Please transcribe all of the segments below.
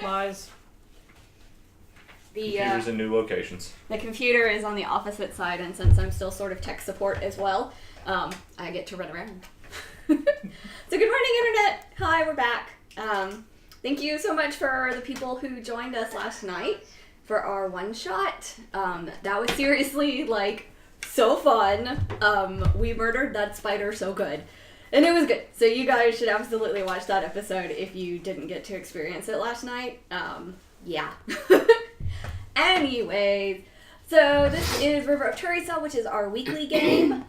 Lies. Computers in new locations. The computer is on the opposite side, and since I'm still sort of tech support as well, I get to run around. So good morning, Internet! Hi, we're back. Thank you so much for the people who joined us last night for our one-shot. That was seriously, like, so fun. We murdered that spider so good. And it was good. So you guys should absolutely watch that episode if you didn't get to experience it last night. Yeah. Anyways, so this is River of Tueriesal, which is our weekly game.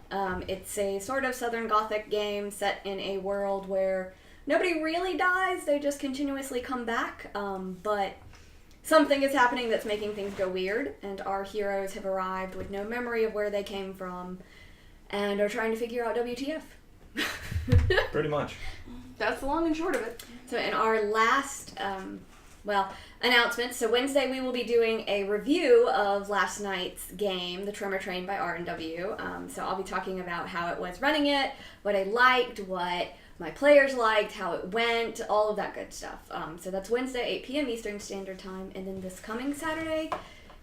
It's a sort of Southern Gothic game set in a world where nobody really dies. They just continuously come back. But something is happening that's making things go weird, and our heroes have arrived with no memory of where they came from and are trying to figure out WTF. Pretty much. That's the long and short of it. So in our last, announcement, so Wednesday we will be doing a review of last night's game, The Tremor Train by R&W. So I'll be talking about how it was running it, what I liked, what my players liked, how it went, all of that good stuff. So that's Wednesday, 8 p.m. Eastern Standard Time. And then this coming Saturday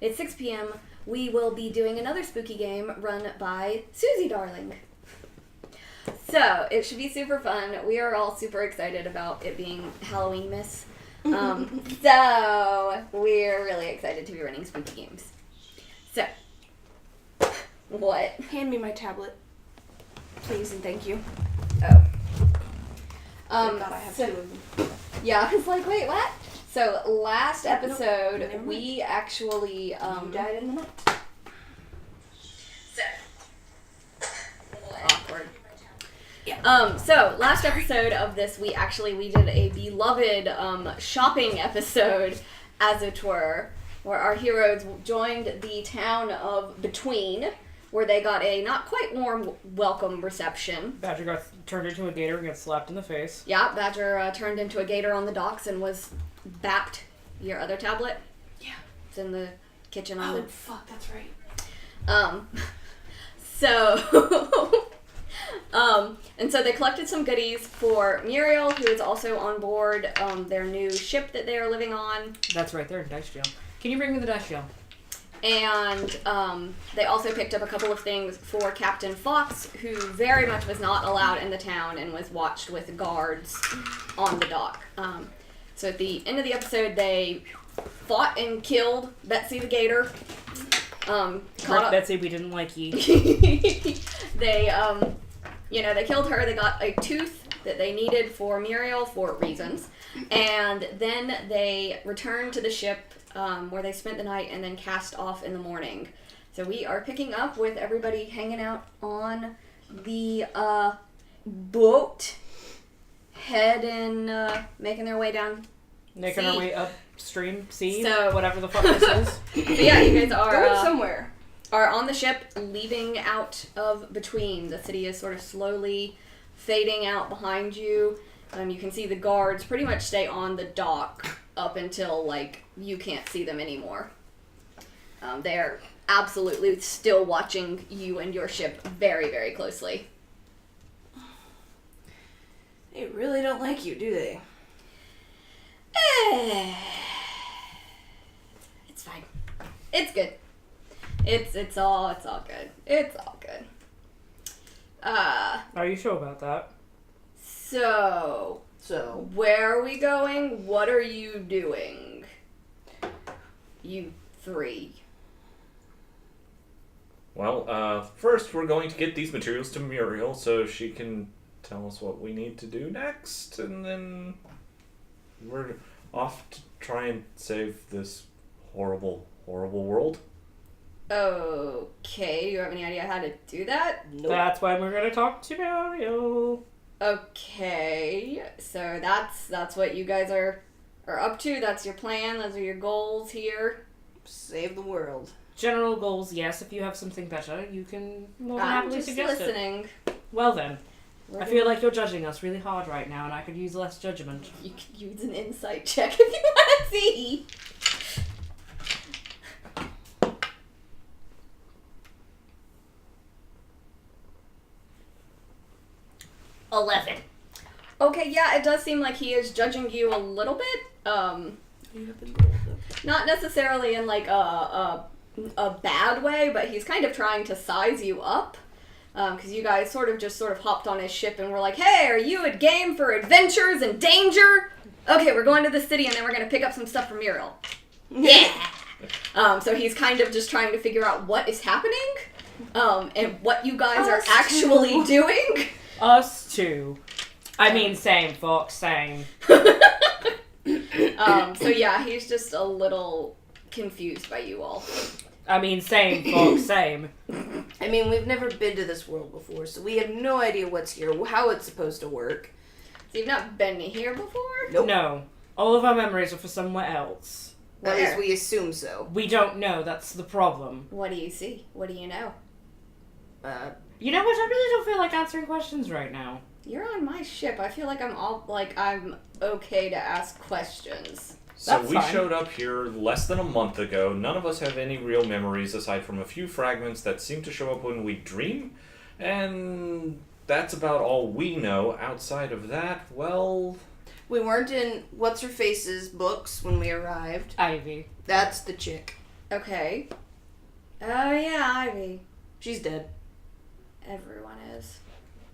at 6 p.m., we will be doing another spooky game run by Susie Darling. So, it should be super fun. We are all super excited about it being Halloween-miss. So, we're really excited to be running spooky games. So, what? Hand me my tablet, please, and thank you. Oh. Thank God I have two of them. Yeah, I was like, wait, what? So, last episode, Nope, we actually, You died in the night. Awkward. Yeah. So last episode of this, we did a beloved shopping episode, as it were, where our heroes joined the town of Between, where they got a not quite warm welcome reception. Badger got turned into a gator and got slapped in the face. Yeah, Badger turned into a gator on the docks and was bapped. Your other tablet? Yeah. It's in the kitchen on Oh, the... fuck, that's right. And so they collected some goodies for Muriel, who is also on board their new ship that they are living on. That's right, they're in dice jail. Can you bring me the dice jail? And they also picked up a couple of things for Captain Fox, who very much was not allowed in the town and was watched with guards on the dock. So at the end of the episode, they fought and killed Betsy the Gator. Betsy, we didn't like ye. They killed her. They got a tooth that they needed for Muriel for reasons. And then they returned to the ship where they spent the night and then cast off in the morning. So we are picking up with everybody hanging out on the boat, making their way down. Making our way upstream, sea, So- whatever the fuck this is. So yeah, you guys are... Going somewhere. are on the ship leaving out of Between. The city is sort of slowly fading out behind you. You can see the guards pretty much stay on the dock up until, you can't see them anymore. They're absolutely still watching you and your ship very, very closely. They really don't like you, do they? It's fine. It's good. It's all good. It's all good. Are you sure about that? So, where are we going? What are you doing? You three. Well, first we're going to get these materials to Muriel so she can tell us what we need to do next, and then we're off to try and save this horrible, horrible world. Okay, do you have any idea how to do that? Nope. That's why we're gonna talk to Mario. Okay, so that's what you guys are up to. That's your plan. Those are your goals here. Save the world. General goals, yes. If you have something better, you can more than I'm happily just suggest listening. it. Well then, We're I feel like you're judging us really hard right now, and I could use less judgment. You could use an insight check if you want to see. Okay, yeah, it does seem like he is judging you a little bit. You have been rolled, okay. Not necessarily in like a bad way, but he's kind of trying to size you up. Because you guys sort of hopped on his ship and were like, hey, are you a game for adventures and danger? Okay, we're going to the city and then we're going to pick up some stuff from Muriel. Yeah! So he's kind of just trying to figure out what is happening and what you guys are actually doing. Us too. I mean, same, folks, same. So yeah, he's just a little confused by you all. I mean, same, folks, same. I mean, we've never been to this world before, so we have no idea what's here, how it's supposed to work. So you've not been here before? Nope. No. All of our memories are for somewhere else. At least we assume so. We don't know, that's the problem. What do you see? What do you know? You know what? I really don't feel like answering questions right now. You're on my ship. I feel like I'm okay to ask questions. So That's we fine. showed up here less than a month ago. None of us have any real memories aside from a few fragments that seem to show up when we dream. And that's about all we know. Outside of that, well... We weren't in What's-Her-Face's books when we arrived. Ivy. That's the chick. Okay. Oh yeah, Ivy. She's dead. Everyone is.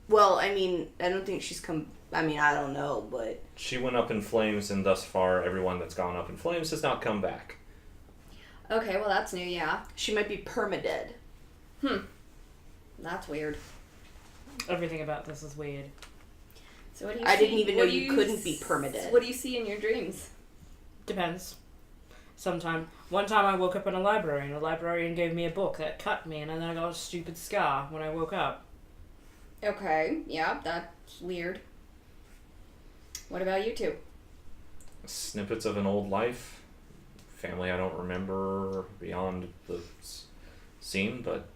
Well, I mean, I don't think she's come... I mean, I don't know, but... She went up in flames, and thus far, everyone that's gone up in flames has not come back. Okay, well that's new, yeah. She might be permadead. That's weird. Everything about this is weird. So what do you I see? didn't even know What do you couldn't be permadead. What do you see in your dreams? Depends. One time I woke up in a library, and a librarian gave me a book that cut me, and then I got a stupid scar when I woke up. Okay, yeah, that's weird. What about you two? Snippets of an old life. Family I don't remember beyond the scene, but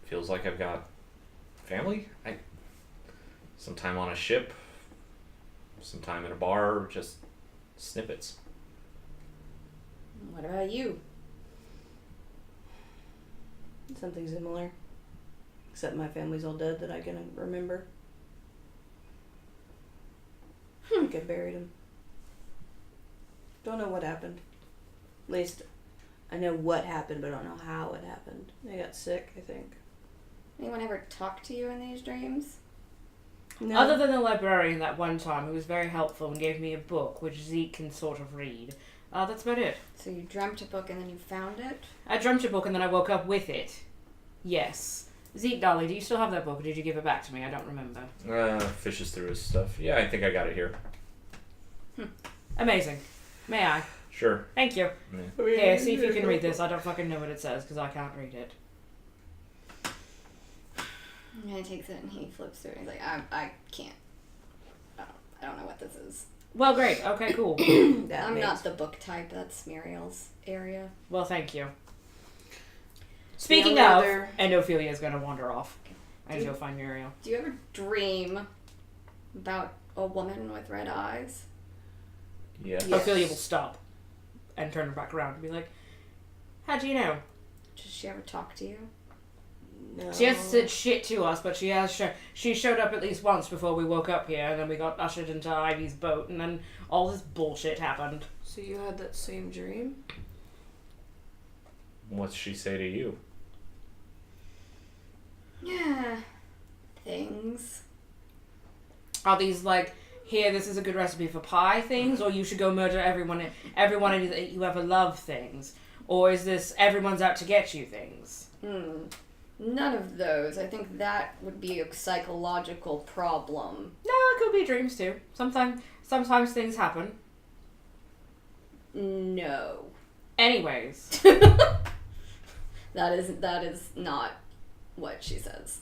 feels like I've got family. Some time on a ship, some time in a bar, just snippets. What about you? Something similar. Except my family's all dead that I can remember. I think I buried him. Don't know what happened. At least I know what happened, but I don't know how it happened. I got sick, I think. Anyone ever talk to you in these dreams? No. Other than the librarian that one time, who was very helpful and gave me a book, which Zeke can sort of read. That's about it. So you dreamt a book and then you found it? I dreamt a book and then I woke up with it. Yes. Zeke, darling, do you still have that book, or did you give it back to me? I don't remember. Fishes through his stuff. Yeah, I think I got it here. Amazing. May I? Sure. Thank you. Yeah. Here, see if you can read this. I don't fucking know what it says, because I can't read it. And he takes it and he flips through it and he's like, I can't. I don't know what this is. Well, great. Okay, cool. I'm not the book type. That's Muriel's area. Well, thank you. Speaking The of, only other- and Ophelia's going to wander off. I need to go find Muriel. Do you ever dream about a woman with red eyes? Yeah. Yes. Ophelia will stop and turn her back around and be like, how do you know? Does she ever talk to you? No. She hasn't said shit to us, but she showed up at least once before we woke up here, and then we got ushered into Ivy's boat, and then all this bullshit happened. So you had that same dream? What's she say to you? Yeah. Things. Are these like, here, this is a good recipe for pie things, or you should go murder everyone that you ever love things? Or is this everyone's out to get you things? None of those. I think that would be a psychological problem. No, it could be dreams too. Sometimes things happen. No. Anyways. That is not what she says.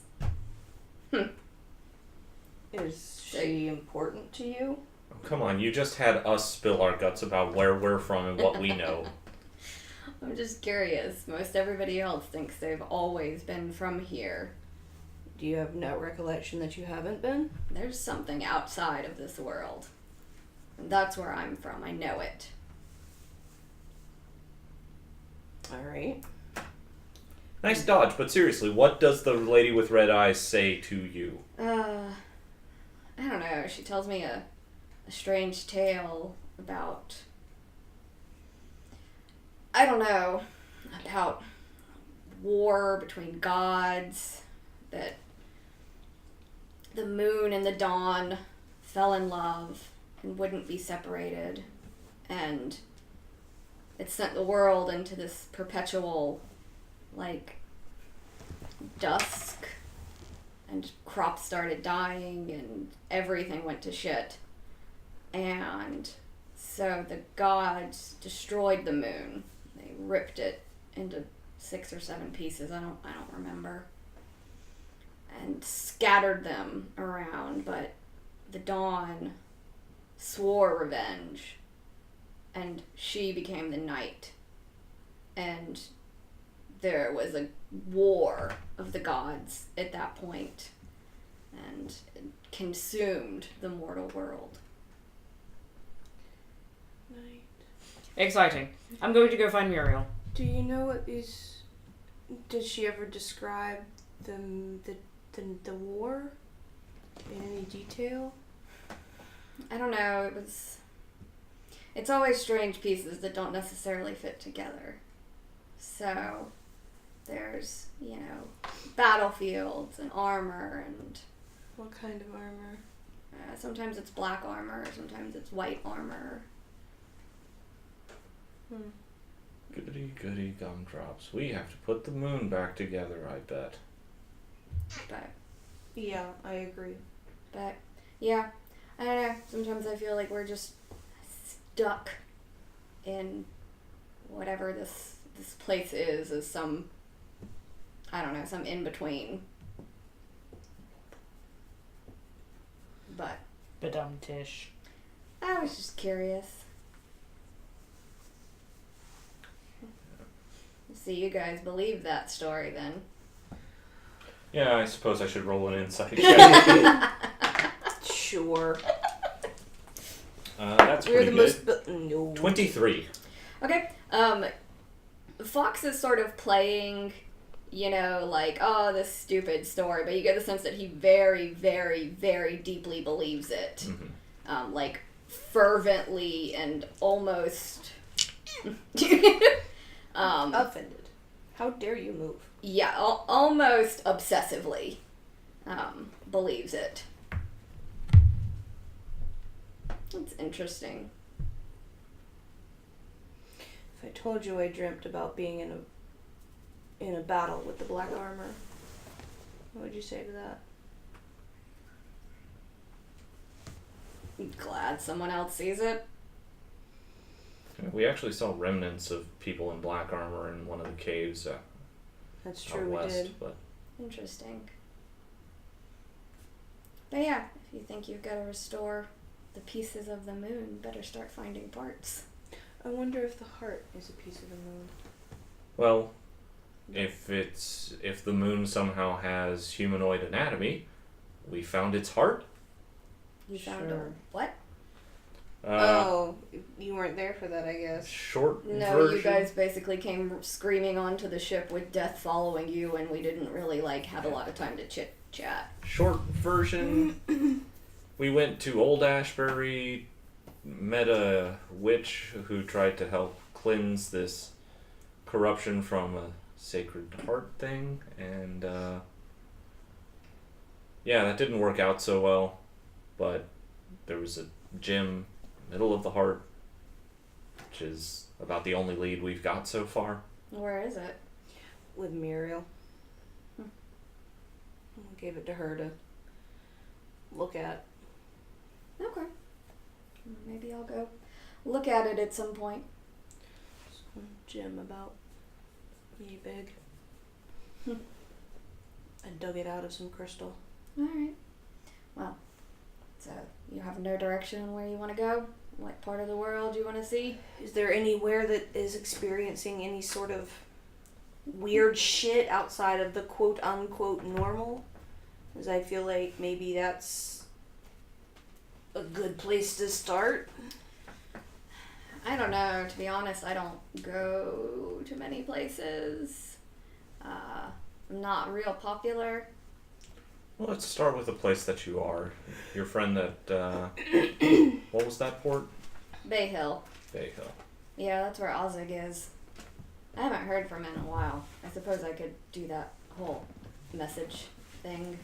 Is she important to you? Oh, come on, you just had us spill our guts about where we're from and what we know. I'm just curious. Most everybody else thinks they've always been from here. Do you have no recollection that you haven't been? There's something outside of this world. And that's where I'm from. I know it. Alright. Nice dodge, but seriously, what does the lady with red eyes say to you? I don't know. She tells me a strange tale about I don't know, about war between gods, that the moon and the dawn fell in love and wouldn't be separated, and it sent the world into this perpetual, like, dusk, and crops started dying, and everything went to shit. And so the gods destroyed the moon. They ripped it into 6 or 7 pieces. I don't remember. And scattered them around, but the dawn swore revenge, and she became the night. And there was a war of the gods at that point, and it consumed the mortal world. Night. Exciting. I'm going to go find Muriel. Do you know what is? Did she ever describe the war in any detail? I don't know, it's always strange pieces that don't necessarily fit together. So there's, battlefields and armor, and What kind of armor? sometimes it's black armor, sometimes it's white armor. Goody goody gumdrops. We have to put the moon back together, I bet. But Yeah, I agree. yeah, I don't know. Sometimes I feel like we're just stuck in whatever this place is some, I don't know, some in between. But Badum-tish. I was just curious. See, you guys believe that story then. Yeah, I suppose I should roll an insight check. Sure. That's We're pretty the good. most. No. 23. Okay, Fox is sort of playing, like, oh, this stupid story, but you get the sense that he very, very, very deeply believes it. Mm-hmm. Like, fervently and almost... Offended. How dare you move? Yeah, almost obsessively believes it. That's interesting. If I told you I dreamt about being in a battle with the black armor, what would you say to that? Glad someone else sees it. We actually saw remnants of people in black armor in one of the caves That's out true, we west. did. But Interesting. But yeah, if you think you've got to restore the pieces of the moon, better start finding parts. I wonder if the heart is a piece of the moon. well, if the moon somehow has humanoid anatomy, we found its heart. You found Sure. a what? Oh, you weren't there for that, I guess. Short No, version. you guys basically came screaming onto the ship with death following you, and we didn't really have a lot of time to chit chat. Short version. We went to Old Ashbury, met a witch who tried to help cleanse this corruption from a sacred heart thing, and yeah, that didn't work out so well. But there was a gym middle of the heart, which is about the only lead we've got so far. Where is it? With Muriel. Hmm. I gave it to her to look at. Okay. Maybe I'll go look at it at some point. Some gym about me big. Hmm. I dug it out of some crystal. Alright. Well, so you have no direction on where you want to go? What part of the world you want to see? Is there anywhere that is experiencing any sort of weird shit outside of the quote unquote normal? Because I feel like maybe that's a good place to start. I don't know. To be honest, I don't go to many places. I'm not real popular. Well, let's start with the place that you are. Your friend that, what was that port? Bay Hill. Bay Hill. Yeah, that's where Ozig is. I haven't heard from him in a while. I suppose I could do that whole message thing.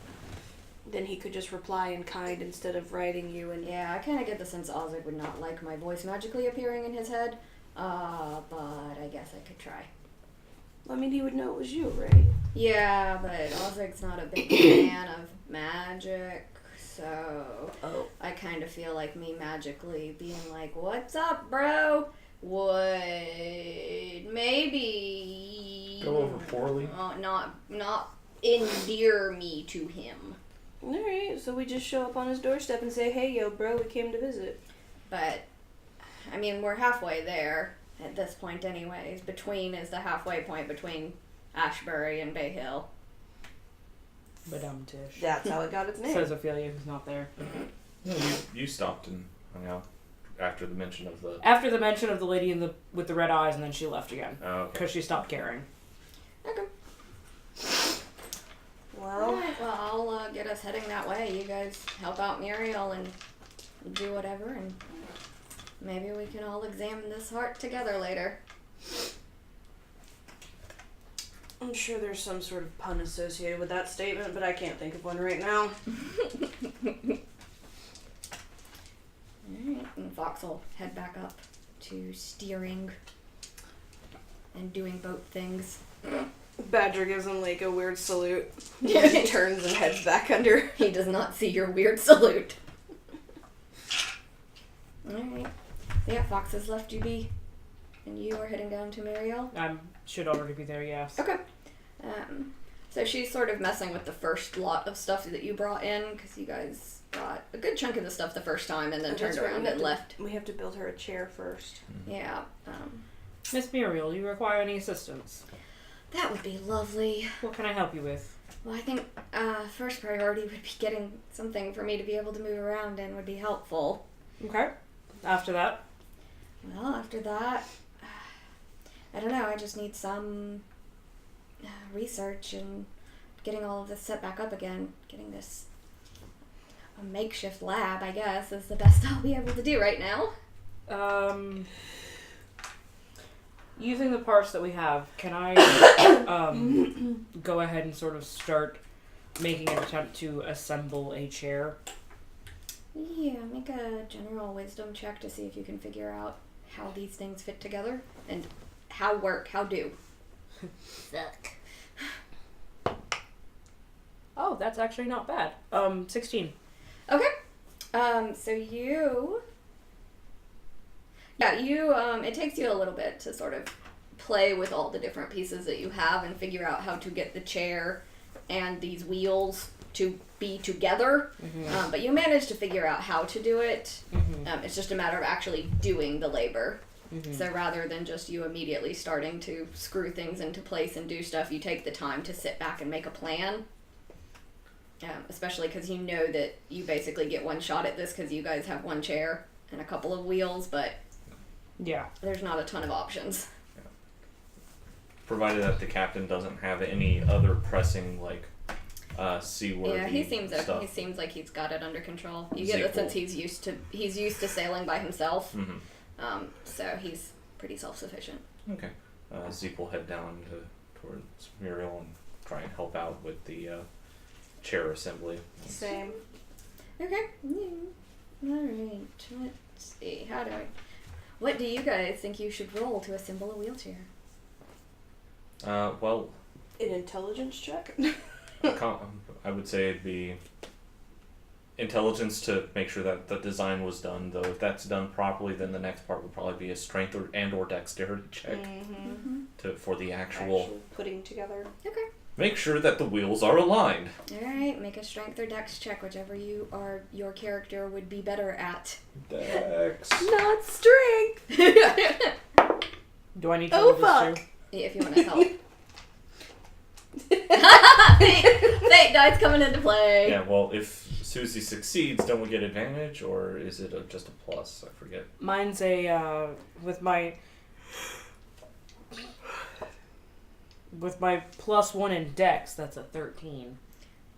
Then he could just reply in kind instead of writing you and... Yeah, I kind of get the sense Ozzy would not like my voice magically appearing in his head. But I guess I could try. I mean, he would know it was you, right? Yeah, but Ozzy's not a big fan of magic, so I kind of feel like me magically being like, "What's up, bro?" would maybe Go over poorly. Not endear me to him. Alright, so we just show up on his doorstep and say, "Hey, yo, bro, we came to visit." But I mean, we're halfway there at this point, anyways. Between is the halfway point between Ashbury and Bay Hill. Badum-tish. That's how it got its name. Says Ophelia, who's not there. You stopped and hung out after the mention of the... After the mention of the lady with the red eyes, and then she left again. Oh, okay. Because she stopped caring. Okay. Well, Alright, well, I'll get us heading that way. You guys help out Muriel and do whatever, and maybe we can all examine this heart together later. I'm sure there's some sort of pun associated with that statement, but I can't think of one right now. Alright, and Fox will head back up to steering and doing boat things. Badger gives him like a weird salute. He turns and heads back under. He does not see your weird salute. Alright. So yeah, Fox has left you be. And you are heading down to Muriel. Should already be there, yes. Okay. So she's sort of messing with the first lot of stuff that you brought in, because you guys got a good chunk of the stuff the first time and then And turned that's right, around and left. We have to build her a chair first. Yeah. Miss Muriel, do you require any assistance? That would be lovely. What can I help you with? Well, I think first priority would be getting something for me to be able to move around in would be helpful. Okay. After that? Well, after that, I don't know, I just need some research and getting all of this set back up again. Getting this a makeshift lab, I guess, is the best I'll be able to do right now. Using the parts that we have, can I go ahead and sort of start making an attempt to assemble a chair? Yeah, make a general wisdom check to see if you can figure out how these things fit together and how do. Suck. Oh, that's actually not bad. 16. Okay. So you... Yeah, it takes you a little bit to sort of play with all the different pieces that you have and figure out how to get the chair and these wheels to be together. Mm-hmm. But you manage to figure out how to do it. Mm-hmm. It's just a matter of actually doing the labor. Mm-hmm. So rather than just you immediately starting to screw things into place and do stuff, you take the time to sit back and make a plan. Especially because you know that you basically get one shot at this because you guys have one chair and a couple of wheels, but Yeah. there's not a ton of options. Provided that the captain doesn't have any other pressing, like, seaworthy Yeah, he seems stuff. he seems like he's got it under control. You get the sense he's used to sailing by himself. Mm-hmm. So he's pretty self-sufficient. Okay. Zeke will head down towards Muriel and try and help out with the chair assembly. Same. Okay. Alright, let's see. What do you guys think you should roll to assemble a wheelchair? Well, An intelligence check? I would say it'd be intelligence to make sure that the design was done, though if that's done properly, then the next part would probably be a strength or dexterity check for the actual putting together. Okay. make sure that the wheels are aligned. Alright, make a strength or dex check, whichever your character would be better at. Dex. Not strength! Do I need to Oh, do fuck. this too? Yeah, if you want to help. Fate dice coming into play. Yeah, well, if Susie succeeds, don't we get advantage, or is it just a plus? I forget. Mine's a, with my +1 in dex, that's a 13.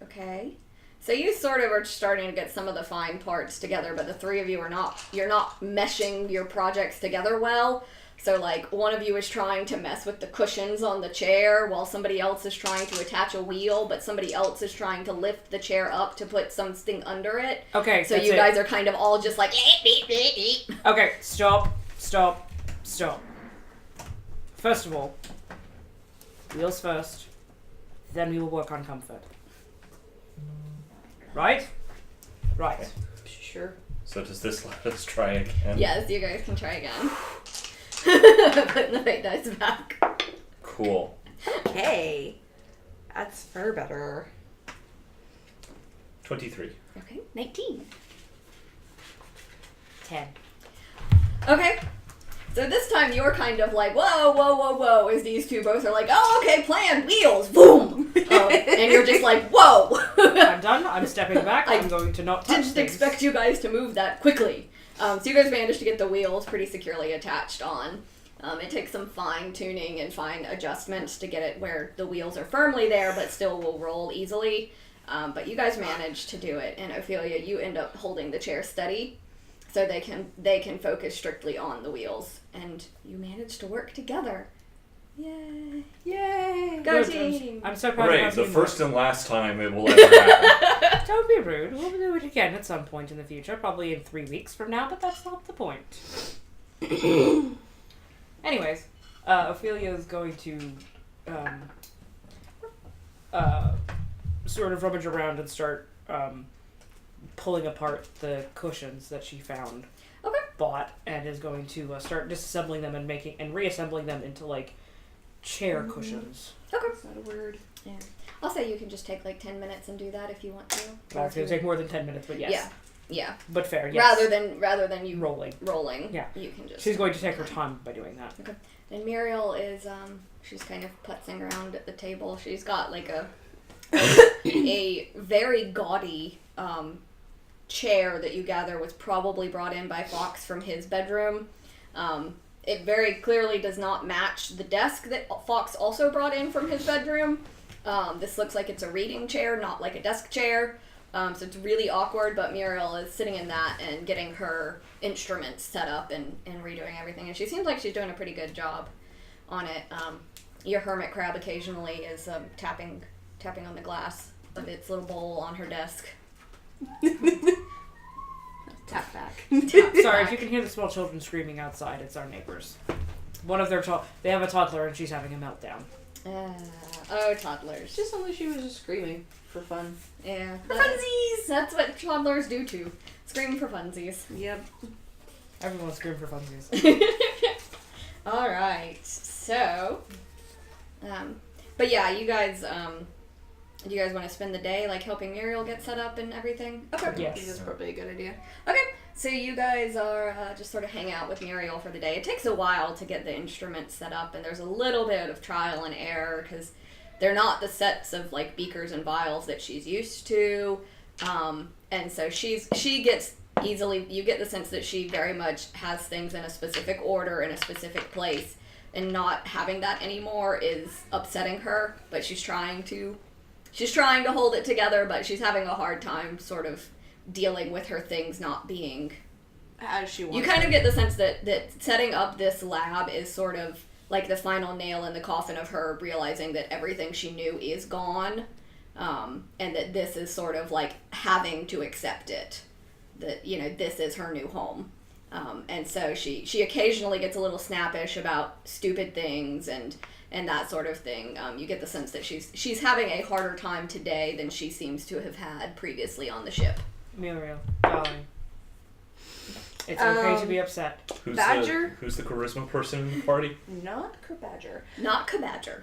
Okay. So you sort of are starting to get some of the fine parts together, but the three of you you're not meshing your projects together well. So, like, one of you is trying to mess with the cushions on the chair while somebody else is trying to attach a wheel, but somebody else is trying to lift the chair up to put something under it. Okay, So you guys are kind of all just like, Okay, stop. First of all, wheels first, then we will work on comfort. Right? Right. Sure. So does this let us try again? Yes, you guys can try again. Putting the fate dice back. Cool. Okay. That's far better. 23. Okay, 19. 10. Okay. So this time you're kind of like, whoa, as these two both are like, oh, okay, plan, wheels, boom! And you're just like, whoa! I'm done. I'm stepping back. I'm going to not touch Didn't things. expect you guys to move that quickly. So you guys managed to get the wheels pretty securely attached on. It takes some fine tuning and fine adjustments to get it where the wheels are firmly there, but still will roll easily. But you guys managed to do it, and Ophelia, you end up holding the chair steady, so they can focus strictly on the wheels, and you manage to work together. Yay! Yay! Go Good. team! I'm so proud Hooray, of the you. first and last time it will ever happen. Don't be rude. We'll do it again at some point in the future, probably in 3 weeks from now, but that's not the point. Anyways, Ophelia is going to sort of rummage around and start pulling apart the cushions that she found. Okay. Bought, and is going to start disassembling them and reassembling them into like chair cushions. Okay. That's not a word. Yeah. I'll say you can just take like 10 minutes and do that if you want to. Well, it's going to take more than 10 minutes, but yes. Yeah. But fair, yes. Rather than you rolling. Yeah. You can just. She's going to take her time by doing that. Okay. And Muriel is she's kind of putzing around at the table. She's got like a very gaudy chair that you gather was probably brought in by Fox from his bedroom. It very clearly does not match the desk that Fox also brought in from his bedroom. This looks like it's a reading chair, not like a desk chair. So it's really awkward, but Muriel is sitting in that and getting her instruments set up and redoing everything. And she seems like she's doing a pretty good job on it. Your hermit crab occasionally is tapping on the glass of its little bowl on her desk. Tap back. Sorry, if you can hear the small children screaming outside, it's our neighbors. One of their they have a toddler and she's having a meltdown. Toddlers. Just only she was just screaming for fun. Yeah. For funsies! That's what toddlers do too. Scream for funsies. Yep. Everyone scream for funsies. Alright. So but yeah, you guys do you guys want to spend the day like helping Muriel get set up and everything? Okay. I think Yes. that's probably a good idea. Okay, so you guys are just sort of hang out with Muriel for the day. It takes a while to get the instruments set up, and there's a little bit of trial and error because they're not the sets of like beakers and vials that she's used to, and so she gets easily. You get the sense that she very much has things in a specific order in a specific place, and not having that anymore is upsetting her. But she's trying to hold it together, but she's having a hard time sort of dealing with her things not being As she wants. You kind of get the sense that setting up this lab is sort of like the final nail in the coffin of her realizing that everything she knew is gone, and that this is sort of like having to accept it, that, you know, this is her new home. And so she occasionally gets a little snappish about stupid things and that sort of thing. You get the sense that she's having a harder time today than she seems to have had previously on the ship. Muriel, darling. It's okay to be upset. Badger? Who's the charisma person in the party? Not Badger. Not Kabadger.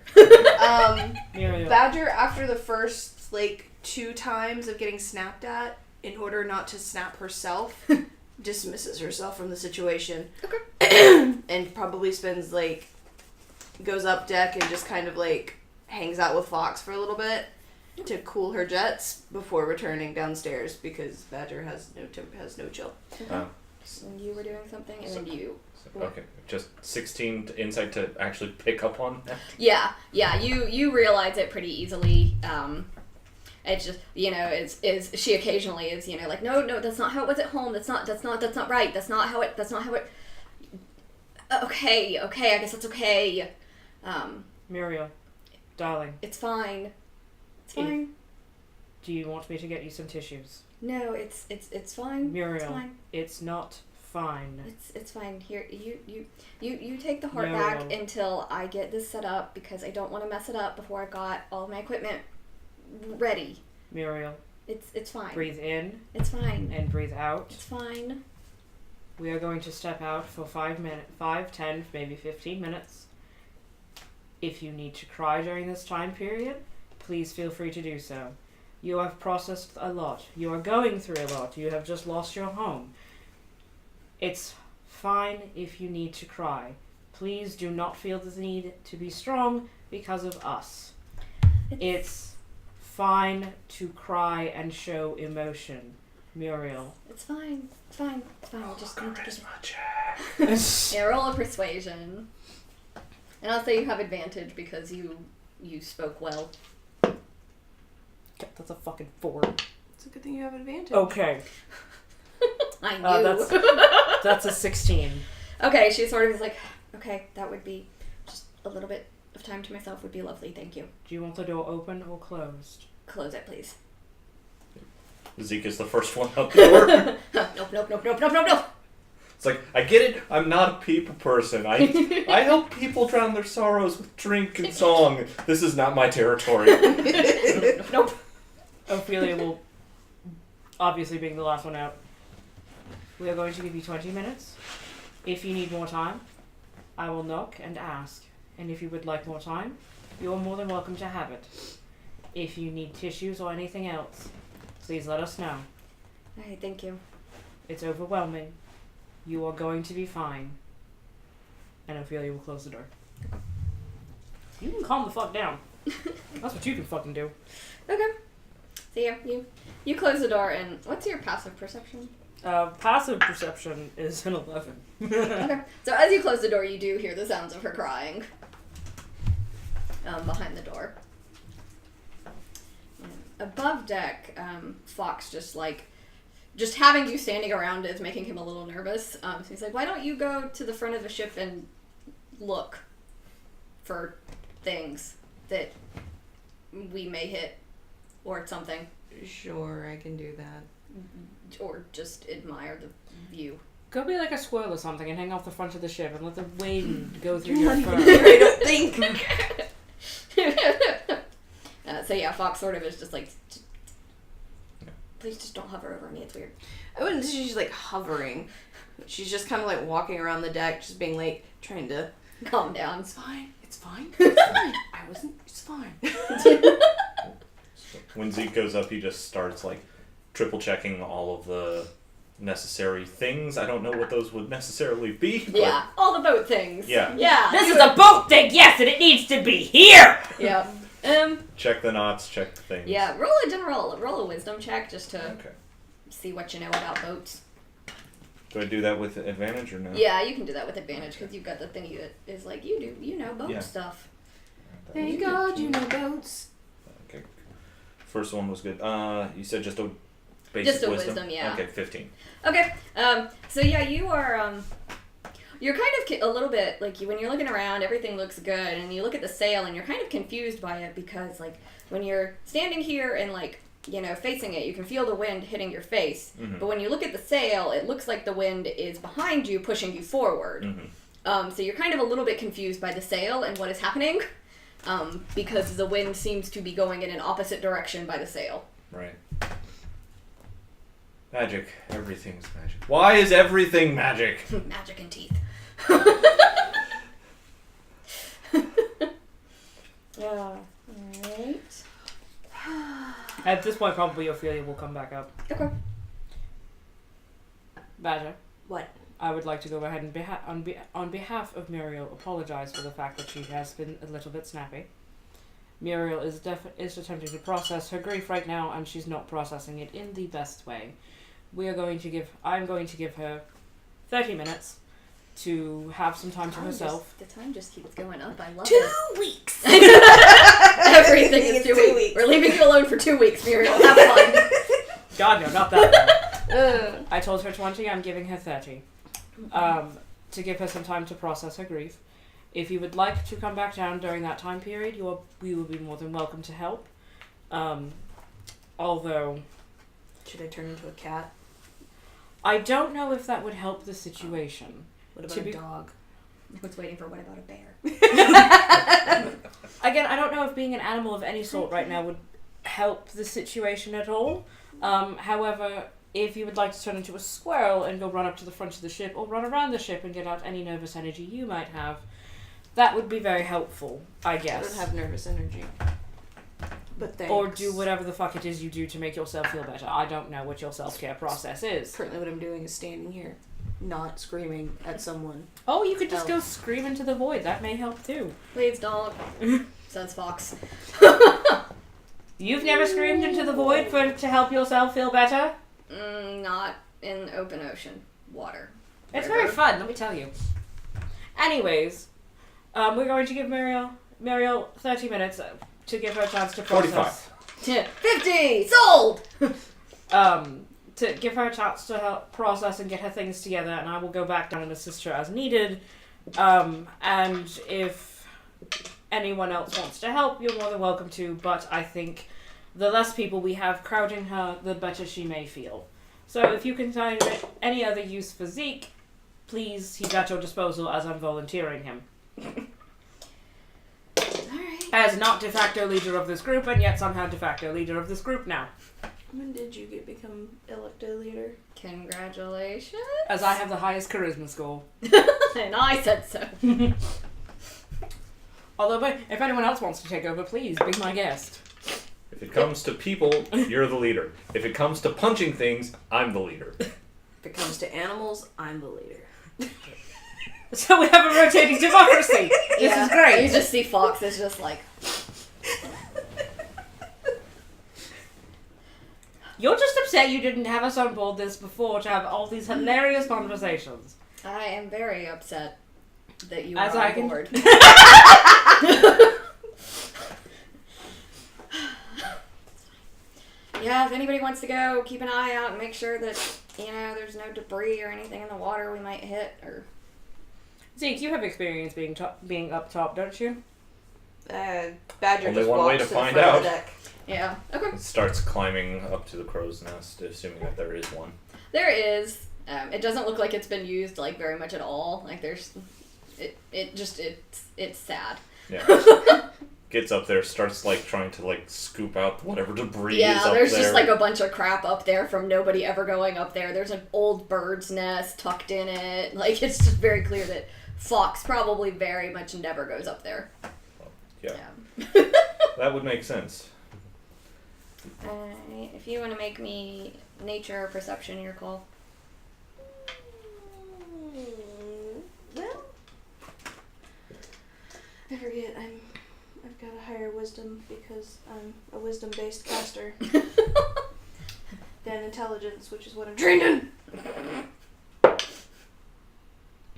Muriel. Badger, after the first, 2 times of getting snapped at, in order not to snap herself, dismisses herself from the situation. Okay. And probably spends, goes up deck and just kind of, hangs out with Fox for a little bit to cool her jets before returning downstairs because Badger has no chill. Oh. And you were doing something, and then you. Okay, just 16 insight to actually pick up on that. Yeah, you realize it pretty easily. It's just, is she occasionally is, no, that's not how it was at home. That's not right. That's not how it. Okay, I guess that's okay. Muriel, darling, It's fine. It's fine. do you want me to get you some tissues? No, it's fine. Muriel, It's fine. it's not fine. It's fine. Here, you take the heart Muriel. back until I get this set up because I don't want to mess it up before I got all of my equipment ready. Muriel, It's fine. breathe in It's fine. and breathe out. It's fine. We are going to step out for 5 minutes, 5, 10, maybe 15 minutes. If you need to cry during this time period, please feel free to do so. You have processed a lot. You are going through a lot. You have just lost your home. It's fine if you need to cry. Please do not feel the need to be strong because of us. It's fine to cry and show emotion. Muriel. It's fine. It's fine. It's fine. We just need to get Charisma check. Yeah, roll a persuasion. And I'll say you have advantage because you spoke well. That's a fucking 4. It's a good thing you have advantage. Okay. I knew. That's a 16. Okay, she sort of is like, okay, that would be just a little bit of time to myself would be lovely, thank you. Do you want the door open or closed? Close it, please. Zeke is the first one out the door. Nope. It's like, I get it, I'm not a people person. I help people drown their sorrows with drink and song. This is not my territory. Nope. Ophelia will, obviously being the last one out. We are going to give you 20 minutes. If you need more time, I will knock and ask. And if you would like more time, you are more than welcome to have it. If you need tissues or anything else, please let us know. Alright, thank you. It's overwhelming. You are going to be fine. And Ophelia will close the door. You can calm the fuck down. That's what you can fucking do. Okay. So yeah, you close the door and what's your passive perception? Passive perception is an 11. Okay. So as you close the door, you do hear the sounds of her crying. Behind the door. Above deck, Fox just having you standing around is making him a little nervous. So he's like, why don't you go to the front of the ship and look for things that we may hit or something. Sure, I can do that. Or just admire the view. Go be like a squirrel or something and hang off the front of the ship and let the wind go through your fur. I don't think. So yeah, Fox sort of is just like, please just don't hover over me, it's weird. I wouldn't say she's like hovering. She's just kind of like walking around the deck, just being like, trying to Calm down. It's fine. It's fine. It's fine. I wasn't. It's fine. When Zeke goes up, he just starts like triple checking all of the necessary things. I don't know what those would necessarily be. But Yeah, all the boat things. Yeah. Yeah. This is a boat thing, yes, and it needs to be here! Yeah. Check the knots, check the things. Yeah, roll a wisdom check just to Okay. see what you know about boats. Do I do that with advantage or no? Yeah, you can do that with advantage because you've got the thing that is like, you know boat Yeah. stuff. Thank God you know boats. Okay. First one was good. You said just a basic Just a wisdom, yeah. Okay, 15. Okay, so yeah, you are, you're kind of a little bit, like, when you're looking around, everything looks good, and you look at the sail, and you're kind of confused by it, because, like, when you're standing here and, like, you know, facing it, you can feel the wind hitting your face, Mhm. but when you look at the sail, it looks like the wind is behind you, pushing you forward. Mm-hmm. So you're kind of a little bit confused by the sail and what is happening, because the wind seems to be going in an opposite direction by the sail. Right. Magic. Everything's magic. Why is everything magic? Magic and teeth. Yeah. Alright. At this point, probably Ophelia will come back up. Okay. Badger, What? I would like to go ahead and on behalf of Muriel, apologize for the fact that she has been a little bit snappy. Muriel is attempting to process her grief right now, and she's not processing it in the best way. I'm going to give her 30 minutes to have some time to herself. The time just keeps going up. I love 2 it. weeks. Everything is 2 weeks. We're leaving you alone for 2 weeks, Muriel. Have fun. God, no, not that long. I told her 20, I'm giving her 30. to give her some time to process her grief. If you would like to come back down during that time period, we will be more than welcome to help. Although... Should I turn into a cat? I don't know if that would help the situation. What about a dog? What's waiting for what about a bear? Again, I don't know if being an animal of any sort right now would help the situation at all. However, if you would like to turn into a squirrel and go run up to the front of the ship or run around the ship and get out any nervous energy you might have, that would be very helpful, I guess. I don't have nervous energy. But thanks. Or do whatever the fuck it is you do to make yourself feel better. I don't know what your self-care process is. Currently what I'm doing is standing here, not screaming at someone. Oh, you could just go scream into the void. That may help too. Please don't, says Fox. You've never screamed into the void to help yourself feel better? Not in open ocean water. It's very fun, let me tell you. Anyways, we're going to give Muriel 30 minutes to give her a chance to process. 45. 50! Sold! To give her a chance to help process and get her things together, and I will go back down and assist her as needed. And if anyone else wants to help, you're more than welcome to, but I think the less people we have crowding her, the better she may feel. So if you can find any other use for Zeke, please, he's at your disposal as I'm volunteering him. Alright. As not de facto leader of this group, and yet somehow de facto leader of this group now. When did you become elected leader? Congratulations. As I have the highest charisma score. And I said so. Although, if anyone else wants to take over, please be my guest. If it comes to people, you're the leader. If it comes to punching things, I'm the leader. If it comes to animals, I'm the leader. So we have a rotating democracy. This is great. You just see Fox is just like... You're just upset you didn't have us on board this before to have all these hilarious conversations. I am very upset that you As are I on can- board. Yeah, if anybody wants to go, keep an eye out and make sure that, there's no debris or anything in the water we might hit, or... Zeke, you have experience being up top, don't you? Badger Only just one way walks to the find front of out. the deck. Yeah, okay. Starts climbing up to the crow's nest, assuming that there is one. There is. It doesn't look like it's been used, very much at all. It's sad. Yeah. Gets up there, starts, trying to, scoop out whatever debris is up there. Yeah, there's just, a bunch of crap up there from nobody ever going up there. There's an old bird's nest tucked in it. It's just very clear that Fox probably very much never goes up there. Yeah. That would make sense. If you want to make me nature or perception, your call. Well, I forget. I've got a higher wisdom because I'm a wisdom-based caster than intelligence, which is what I'm trained in.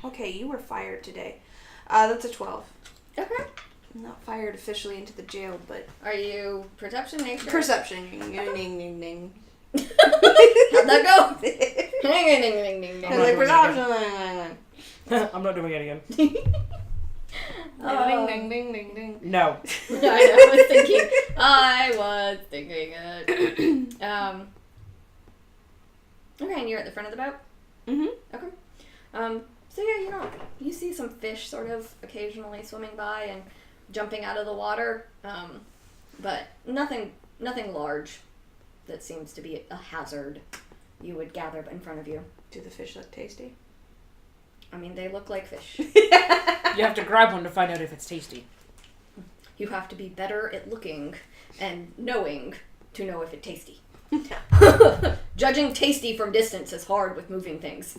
Okay, you were fired today. That's a 12. Okay. I'm not fired officially into the jail, but Are you perception, nature? perception. Ding, ding, ding. How'd that go? Ding, ding, ding, ding, ding, I'm ding. not Like doing perception. I'm not doing it again. Ding, ding, ding, ding, ding. No. I was thinking it. Okay, and you're at the front of the boat? Mm-hmm. Okay. So yeah, you see some fish sort of occasionally swimming by and jumping out of the water, but nothing large that seems to be a hazard you would gather in front of you. Do the fish look tasty? I mean, they look like fish. You have to grab one to find out if it's tasty. You have to be better at looking and knowing to know if it's tasty. Judging tasty from distance is hard with moving things.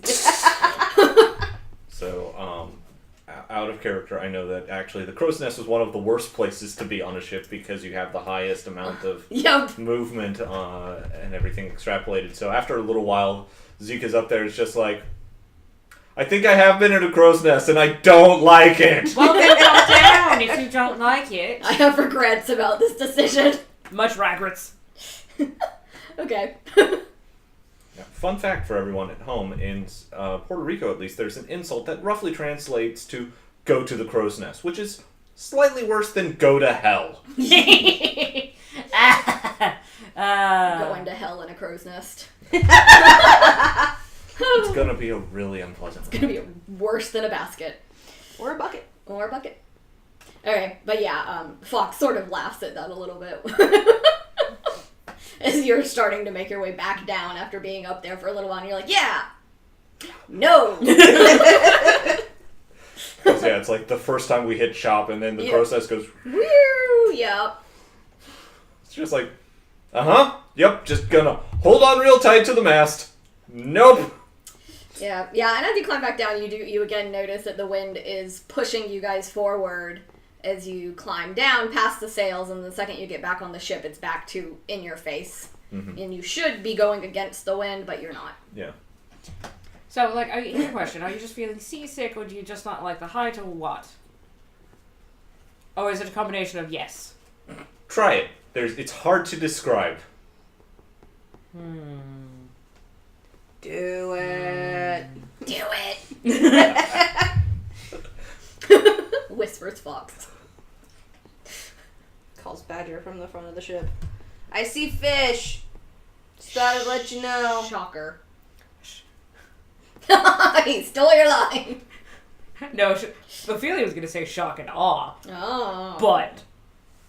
So, out of character, I know that actually the crow's nest was one of the worst places to be on a ship because you have the highest amount of Yep. movement and everything extrapolated. So after a little while, Zeke is up there. It's just like, I think I have been in a crow's nest and I don't like it. Well, then come down if you don't like it. I have regrets about this decision. Much regrets. Okay. Yeah. Fun fact for everyone at home, in Puerto Rico at least, there's an insult that roughly translates to "go to the crow's nest," which is slightly worse than "go to hell." Going to hell in a crow's nest. It's gonna be a really unpleasant. It's gonna be worse than a basket. Or a bucket. Or a bucket. Okay, but yeah, Fox sort of laughs at that a little bit. As you're starting to make your way back down after being up there for a little while, and you're like, yeah! No! Yeah, it's like the first time we hit shop, and then the process goes... Woo! Yep. It's just like, yep, just gonna hold on real tight to the mast. Nope. Yeah, and as you climb back down, you again notice that the wind is pushing you guys forward as you climb down past the sails, and the second you get back on the ship, it's back to in your face. Mm-hmm. And you should be going against the wind, but you're not. Yeah. So, like, here's a question. Are you just feeling seasick, or do you just not like the height, or what? Or is it a combination of yes? Try it. It's hard to describe. Do it. Do it! Whispers Fox. Calls Badger from the front of the ship. I see fish. Just thought I'd let you know. Shocker. He stole your line. No, Ophelia was going to say shock and awe. Oh. But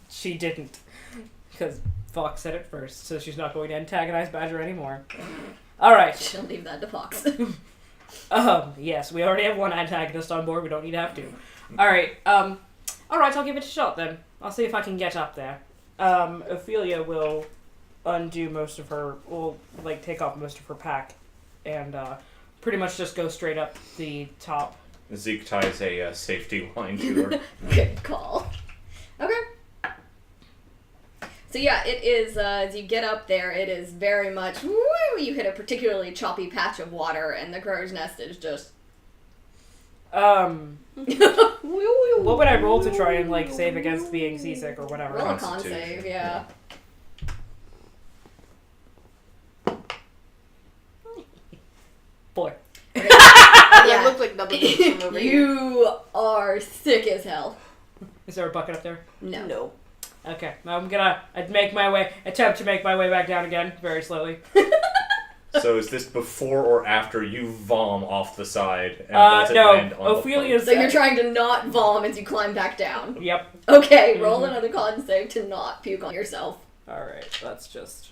she didn't. Because Fox said it first, so she's not going to antagonize Badger anymore. Alright. She'll leave that to Fox. Yes, we already have one antagonist on board, we don't need to have two. Alright, alright, I'll give it a shot then. I'll see if I can get up there. Ophelia will undo most of her, take off most of her pack, and, pretty much just go straight up the top. Zeke ties a safety line to her. Good call. Okay. So yeah, it is, as you get up there, it is very much, woo, you hit a particularly choppy patch of water, and the crow's nest is just... What would I roll to try and, save against being seasick or whatever? Roll a con save, yeah. Boy. It looked like double digits from over here. You are sick as hell. Is there a bucket up there? No. Okay, I'm gonna attempt to make my way back down again, very slowly. So is this before or after you vom off the side? And does it land on Ophelia's... So you're trying to not vom as you climb back down? Yep. Okay, roll another con save to not puke on yourself. Alright, that's just...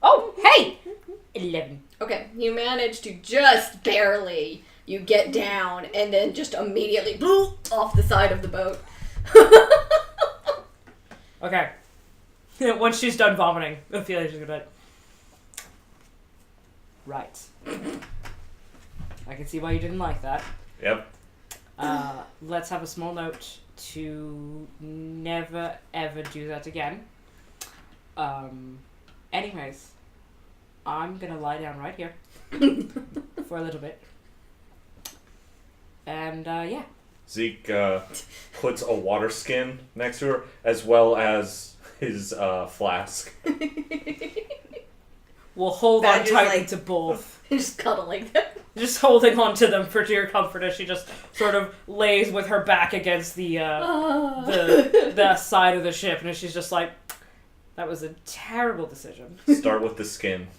Oh, hey! 11. Okay, you manage to just barely... You get down, and then just immediately off the side of the boat. Okay. Once she's done vomiting, Ophelia's just gonna... Right. I can see why you didn't like that. Yep. Let's have a small note to never, ever do that again. Anyways, I'm gonna lie down right here for a little bit. And, yeah. Zeke puts a water skin next to her, as well as his flask. We'll hold Badger's on tightly to both. Just cuddling them. Just holding on to them for dear comfort as she just sort of lays with her back against the side of the ship, and she's just like, that was a terrible decision. Start with the skin.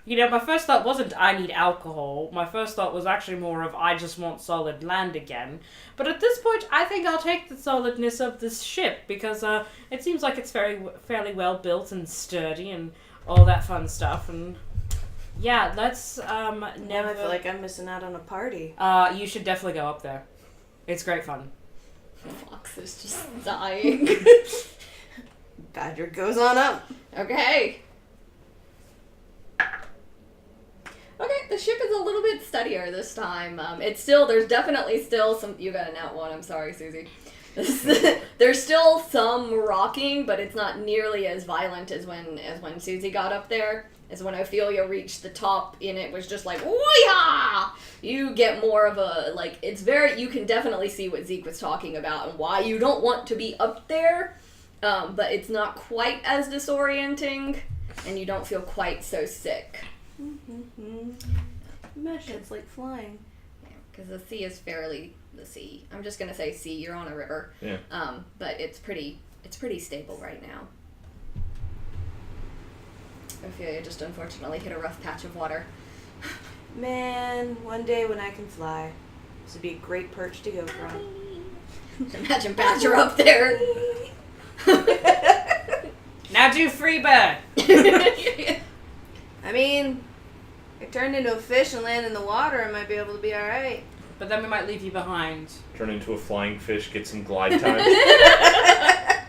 You know, my first thought wasn't I need alcohol. My first thought was actually more of I just want solid land again. But at this point, I think I'll take the solidness of this ship because it seems like it's fairly well built and sturdy and all that fun stuff. And yeah, let's Now I feel like I'm missing out on a party. You should definitely go up there. It's great fun. Fox is just dying. Badger goes on up. Okay. Okay, the ship is a little bit steadier this time. There's definitely still some... You got a nat 1, I'm sorry, Susie. There's still some rocking, but it's not nearly as violent as when Susie got up there. As when Ophelia reached the top, and it was just like, woo-yah! You get more of a, you can definitely see what Zeke was talking about and why you don't want to be up there. but it's not quite as disorienting, and you don't feel quite so sick. Mesh, it's like flying. Because the sea is fairly the sea. I'm just gonna say sea. You're on a river. Yeah. But it's pretty stable right now. Ophelia just unfortunately hit a rough patch of water. Man, one day when I can fly, this would be a great perch to go from. Imagine Badger up there. Now do Freebird! I mean, I turned into a fish and land in the water, I might be able to be alright. But then we might leave you behind. Turn into a flying fish, get some glide time.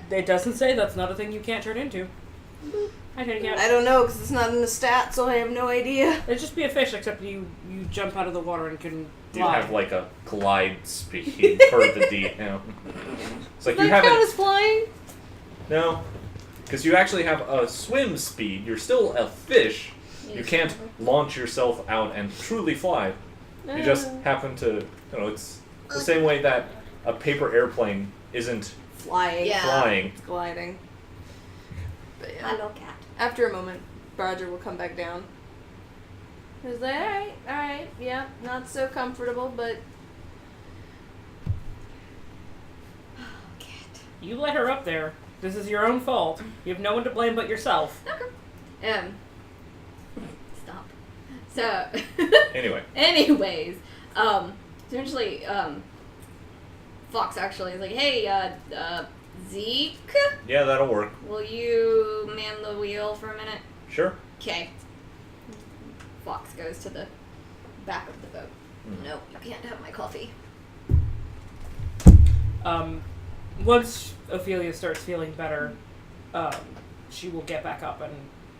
It doesn't say that's not a thing you can't turn into. I don't know, because it's not in the stats, so I have no idea. It'd just be a fish, except you jump out of the water and can You fly. have like a glide speed per the DM. It's like you That count haven't. as flying? No, because you actually have a swim speed. You're still a fish. You can't launch yourself out and truly fly. You just happen to, it's the same way that a paper airplane isn't Flying. Yeah. flying. It's gliding. But yeah. Hello, cat. After a moment, Roger will come back down. He's like, alright, yeah, not so comfortable, but... Cat. You let her up there. This is your own fault. You have no one to blame but yourself. Okay. Stop. So. Anyway. Anyways, essentially, Fox actually is like, hey, Zeke, Yeah, that'll work. will you man the wheel for a minute? Sure. Okay. Fox goes to the back of the boat. Nope, you can't have my coffee. Once Ophelia starts feeling better, she will get back up and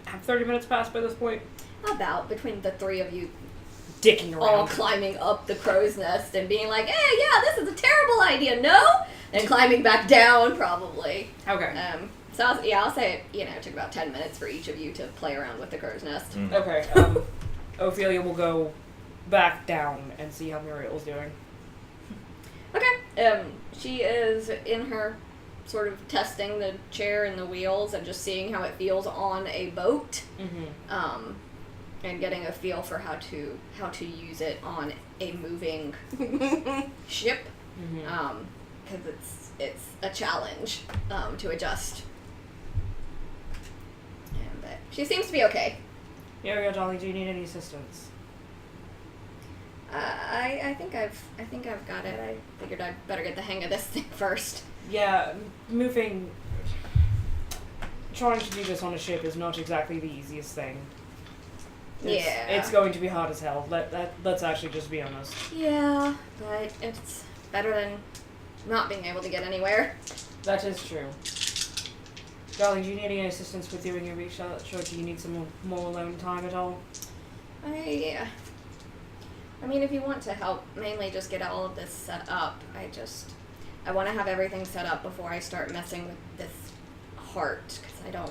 have 30 minutes passed by this point. How about between the three of you Dicking around. all climbing up the crow's nest and being like, hey, yeah, this is a terrible idea, no? And climbing back down, probably. Okay. So I'll say it took about 10 minutes for each of you to play around with the crow's nest. Okay. Ophelia will go back down and see how Muriel's doing. Okay. She is in her sort of testing the chair and the wheels and just seeing how it feels on a boat. Mm-hmm. And getting a feel for how to use it on a moving ship. Mm-hmm. Because it's a challenge to adjust. But she seems to be okay. Muriel, darling, do you need any assistance? I think I've got it. I figured I'd better get the hang of this thing first. Yeah, trying to do this on a ship is not exactly the easiest thing. It's going to be hard as hell. Let's actually just be honest. Yeah, but it's better than not being able to get anywhere. That is true. Darling, do you need any assistance with doing your research, or do you need some more alone time at all? I mean, if you want to help, mainly just get all of this set up. I want to have everything set up before I start messing with this heart, because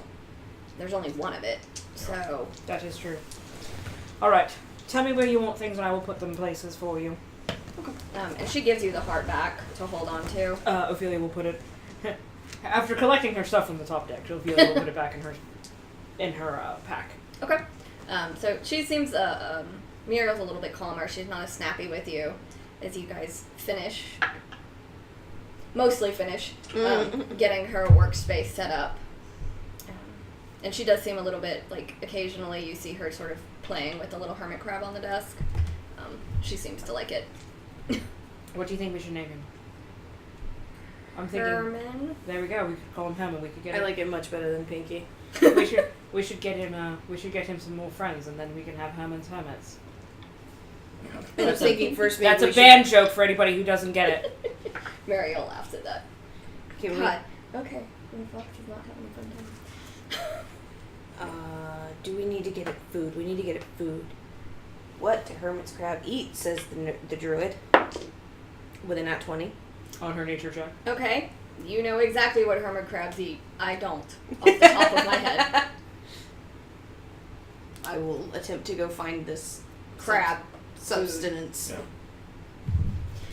there's only one of it, so. That is true. Alright, tell me where you want things and I will put them places for you. Okay. And she gives you the heart back to hold on to. Ophelia will put it, after collecting her stuff from the top deck, Ophelia will put it back in her pack. Okay. So she seems, Muriel's a little bit calmer. She's not as snappy with you as you guys mostly finish, getting her workspace set up. And she does seem a little bit, occasionally you see her sort of playing with the little hermit crab on the desk. She seems to like it. What do you think we should name him? I'm thinking. Herman? There we go. We could call him Herman. We could get. I like it much better than Pinky. We should get him some more friends, and then we can have Herman's Hermits. And I'm thinking first maybe That's a band joke for anybody who doesn't get it. Muriel laughs at that. Can God. Okay. Fox is not having a fun time. Do we need to get it food? We need to get it food. What do hermit's crab eat, says the druid. With a nat 20. On her nature check. Okay. You know exactly what hermit crabs eat. I don't. Off the top of my head. I will attempt to go find this Crab. substance.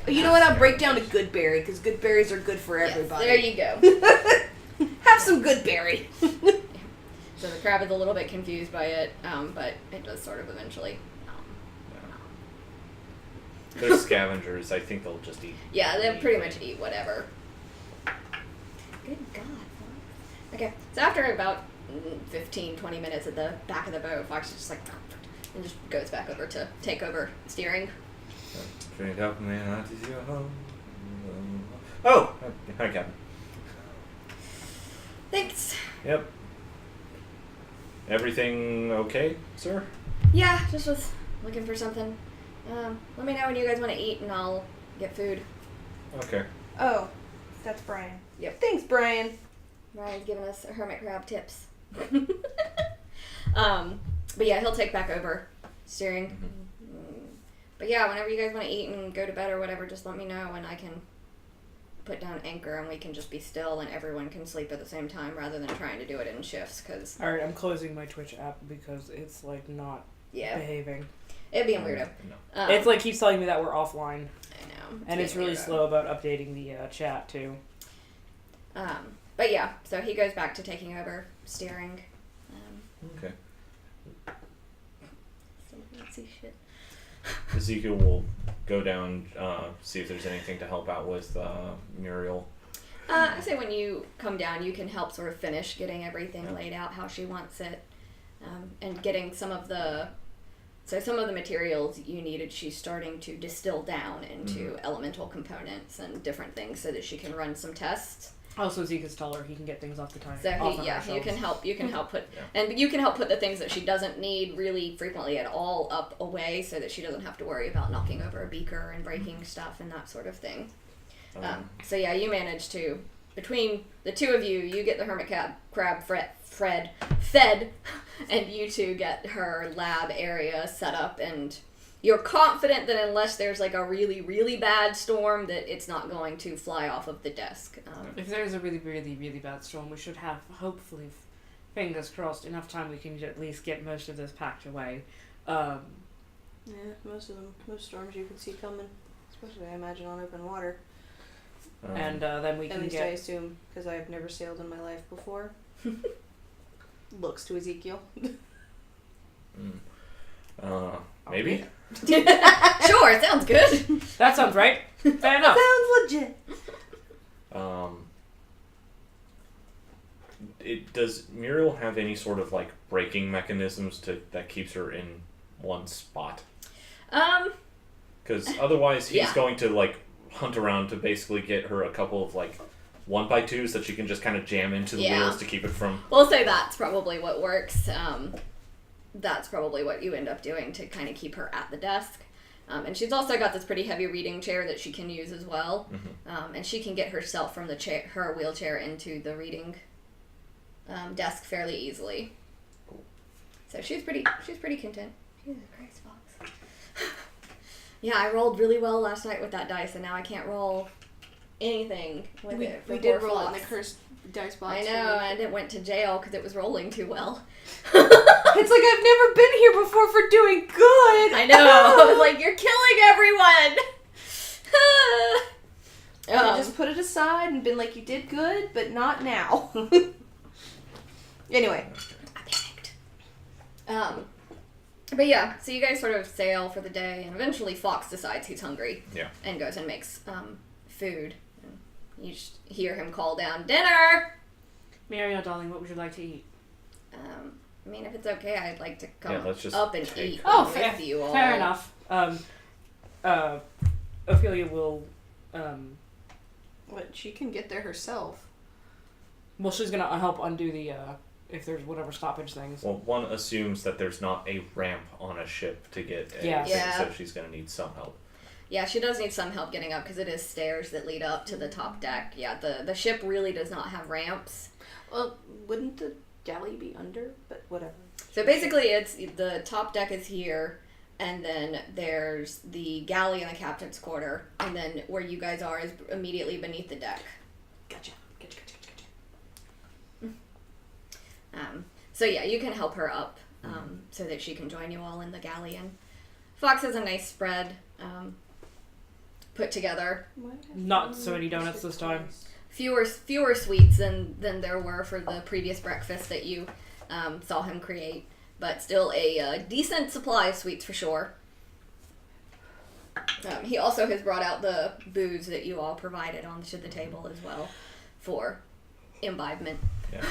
Yeah. You know what? I'll break down a good berry, because good berries are good for everybody. Yes, there you go. Have some good berry. So the crab is a little bit confused by it, but it does sort of eventually. They're scavengers. I think they'll just eat. Yeah, they'll pretty much eat whatever. Good God. Fox. Okay, so after about 15, 20 minutes at the back of the boat, Fox is just like, and just goes back over to take over steering. Drink up, man. Oh! Hi, Captain. Thanks. Yep. Everything okay, sir? Yeah, just was looking for something. Let me know when you guys want to eat and I'll get food. Okay. Oh, that's Brian. Yep. Thanks, Brian. Ryan's giving us hermit crab tips. But yeah, he'll take back over steering. Mm-hmm. But yeah, whenever you guys want to eat and go to bed or whatever, just let me know and I can put down anchor and we can just be still and everyone can sleep at the same time rather than trying to do it in shifts. Cause Alright, I'm closing my Twitch app because it's like not behaving. It'd be a weirdo. No. It's like keeps telling me that we're offline. I know. And it's really slow about updating the chat too. But yeah, so he goes back to taking over steering. Okay. So fancy shit. Ezekiel will go down, see if there's anything to help out with Muriel. I say when you come down, you can help sort of finish getting everything laid out how she wants it, and getting some of the materials you needed. She's starting to distill down into elemental components and different things so that she can run some tests. Also, Zeka's taller. He can get things off the time. So you can help. You can help put, and you can help put the things that she doesn't need really frequently at all up away, so that she doesn't have to worry about knocking over a beaker and breaking stuff and that sort of thing. So yeah, you manage to, between the two of you, you get the hermit crab fed, and you two get her lab area set up, and you're confident that unless there's like a really, really bad storm, that it's not going to fly off of the desk. If there's a really, really, really bad storm, we should have, hopefully, fingers crossed, enough time we can at least get most of this packed away. Yeah, most storms you can see coming, especially I imagine on open water. And then we can at least get... I assume, because I've never sailed in my life before. Looks to Ezekiel. Maybe? Sure, sounds good. That sounds right. Fair enough. Sounds legit. Does Muriel have any sort of like braking mechanisms that keeps her in one spot? Because otherwise he's going to like hunt around to basically get her a couple of like 1x2s that she can just kind of jam into the wheels to keep it from... We'll say that's probably what works. That's probably what you end up doing to kind of keep her at the desk. And she's also got this pretty heavy reading chair that she can use as well. And she can get herself from her wheelchair into the reading desk fairly easily. Cool. So she's pretty content. Jesus Christ, Fox. Yeah, I rolled really well last night with that dice, and now I can't roll anything with it. We did roll it in the cursed dice box. I know, and it went to jail because it was rolling too well. It's like I've never been here before for doing good. I know. I was like, you're killing everyone. I just put it aside and been like, you did good, but not now. Anyway. I panicked. But yeah, so you guys sort of sail for the day, and eventually Fox decides he's hungry. Yeah. And goes and makes food. And you just hear him call down, "Dinner!" Muriel, darling, what would you like to eat? I mean, if it's okay, I'd like to come let's just up and take- eat fair, with you all. fair enough. Ophelia will, What, she can get there herself. well, she's gonna help undo the, if there's whatever stoppage things. Well, one assumes that there's not a ramp on a ship to get anything, Yeah. so she's going to need some help. Yeah, she does need some help getting up because it is stairs that lead up to the top deck. Yeah, the ship really does not have ramps. Well, wouldn't the galley be under? But whatever. So basically, it's the top deck is here, and then there's the galley in the captain's quarter, and then where you guys are is immediately beneath the deck. Gotcha. So yeah, you can help her up so that she can join you all in the galley. And Fox has a nice spread put together. Not so many donuts this time. fewer sweets than there were for the previous breakfast that you saw him create, but still a decent supply of sweets for sure. He also has brought out the booze that you all provided onto the table as well for imbibement. Yeah.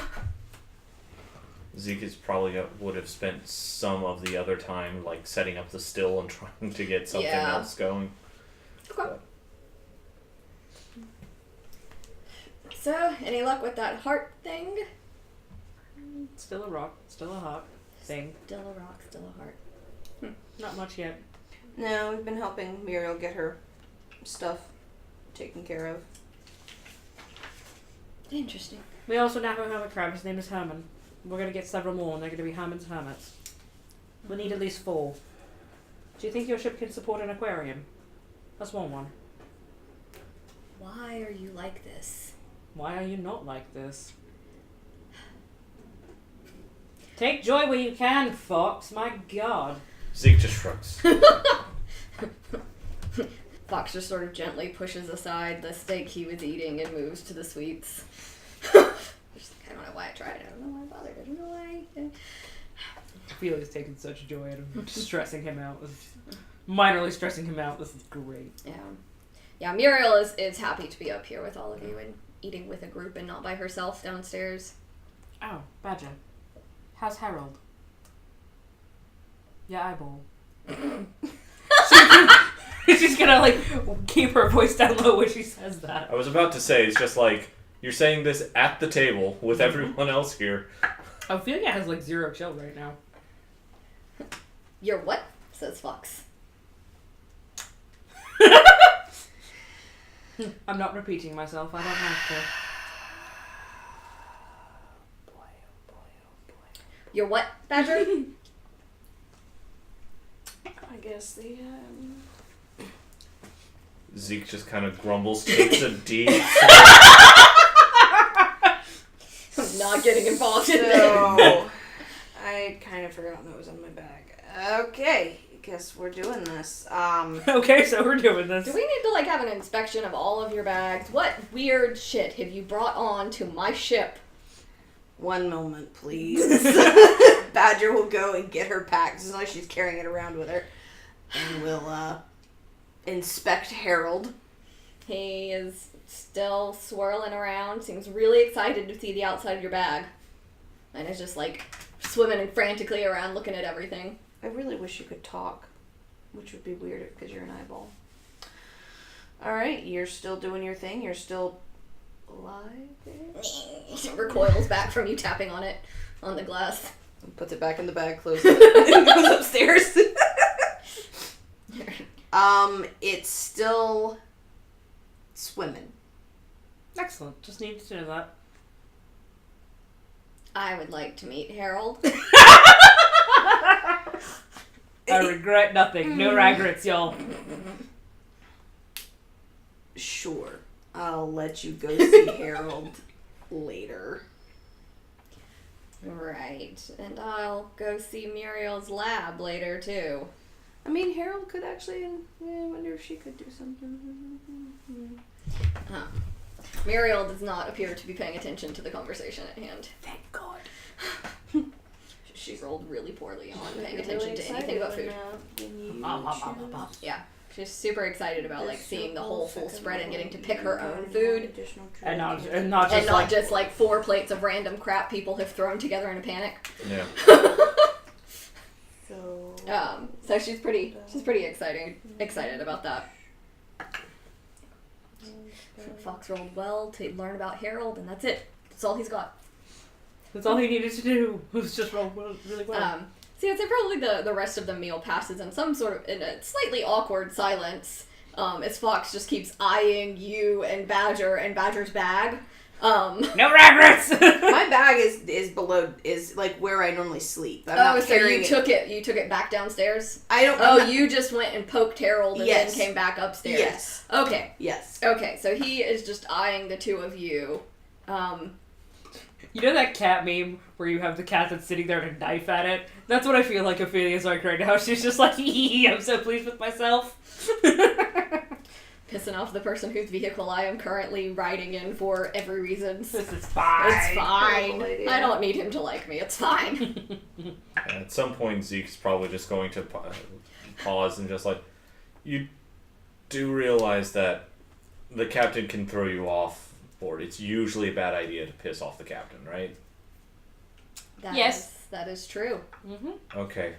Zeke is probably would have spent some of the other time like setting up the still and trying to get something else going. Okay. So, any luck with that heart thing? Still a rock, still a heart thing. Still a rock, still a heart. Not much yet. No, we've been helping Muriel get her stuff taken care of. Interesting. We also now have a hermit crab. His name is Herman. We're going to get several more, and they're going to be Herman's hermits. We need at least 4. Do you think your ship can support an aquarium? That's one. Why are you like this? Why are you not like this? Take joy where you can, Fox. My God. Zeke just shrugs. Fox just sort of gently pushes aside the steak he was eating and moves to the sweets. Just like, I don't know why I tried. I don't know why I bothered. I don't know why. I feel he's taking such joy out of stressing him out. Minorly stressing him out. This is great. Yeah, Muriel is happy to be up here with all of you and eating with a group and not by herself downstairs. Oh, Badger. How's Harold? Yeah, eyeball. She's gonna, like, keep her voice down low when she says that. I was about to say, it's just like, you're saying this at the table with everyone else here. Ophelia has, like, 0 chill right now. You're what? Says Fox. I'm not repeating myself. I don't have to. You're what, Badger? I guess the Zeke just kind of grumbles, takes a deep I'm not getting involved in this. So I kind of forgot that was in my bag. Okay, guess we're doing this. Okay, so we're doing this. Do we need to, like, have an inspection of all of your bags? What weird shit have you brought on to my ship? One moment, please. Badger will go and get her packed. It's not like she's carrying it around with her. And we'll inspect Harold. He is still swirling around, seems really excited to see the outside of your bag. And is just, like, swimming frantically around looking at everything. I really wish you could talk, which would be weird because you're an eyeball. Alright, you're still doing your thing. You're still alive. Recoils back from you tapping on it, on the glass. Puts it back in the bag, closes it, and goes upstairs. It's still swimming. Excellent. Just needed to know that. I would like to meet Harold. I regret nothing. No regrets, y'all. Sure. I'll let you go see Harold later. Right. And I'll go see Muriel's lab later, too. I mean, Harold could actually... I wonder if she could do something. Muriel does not appear to be paying attention to the conversation at hand. Thank God. She rolled really poorly on paying attention to anything but food. Yeah. She's super excited about, like, seeing the whole full spread and getting to pick her own food. And not just like 4 plates of random crap people have thrown together in a panic. Yeah. So she's pretty excited about that. Fox rolled well to learn about Harold, and that's it. That's all he's got. That's all he needed to do. Was just roll really well. So I'd say probably the rest of the meal passes in some sort of, in a slightly awkward silence, as Fox just keeps eyeing you and Badger and Badger's bag. No regrets! My bag is below, is like where I normally sleep. I'm not so carrying you took it back downstairs? I don't. You just went and poked Harold and Yes. then came back upstairs. Yes. Okay. Yes. Okay, so he is just eyeing the two of you. You know that cat meme where you have the cat that's sitting there and a knife at it? That's what I feel like Ophelia's like right now. She's just like, I'm so pleased with myself. pissing off the person whose vehicle I am currently riding in for every reason. This is fine. It's fine. Horrible idea. I don't need him to like me. It's fine. At some point, Zeke's probably just going to pause and just like, you do realize that the captain can throw you off board. It's usually a bad idea to piss off the captain, right? Yes. That is true. Mm-hmm. Okay.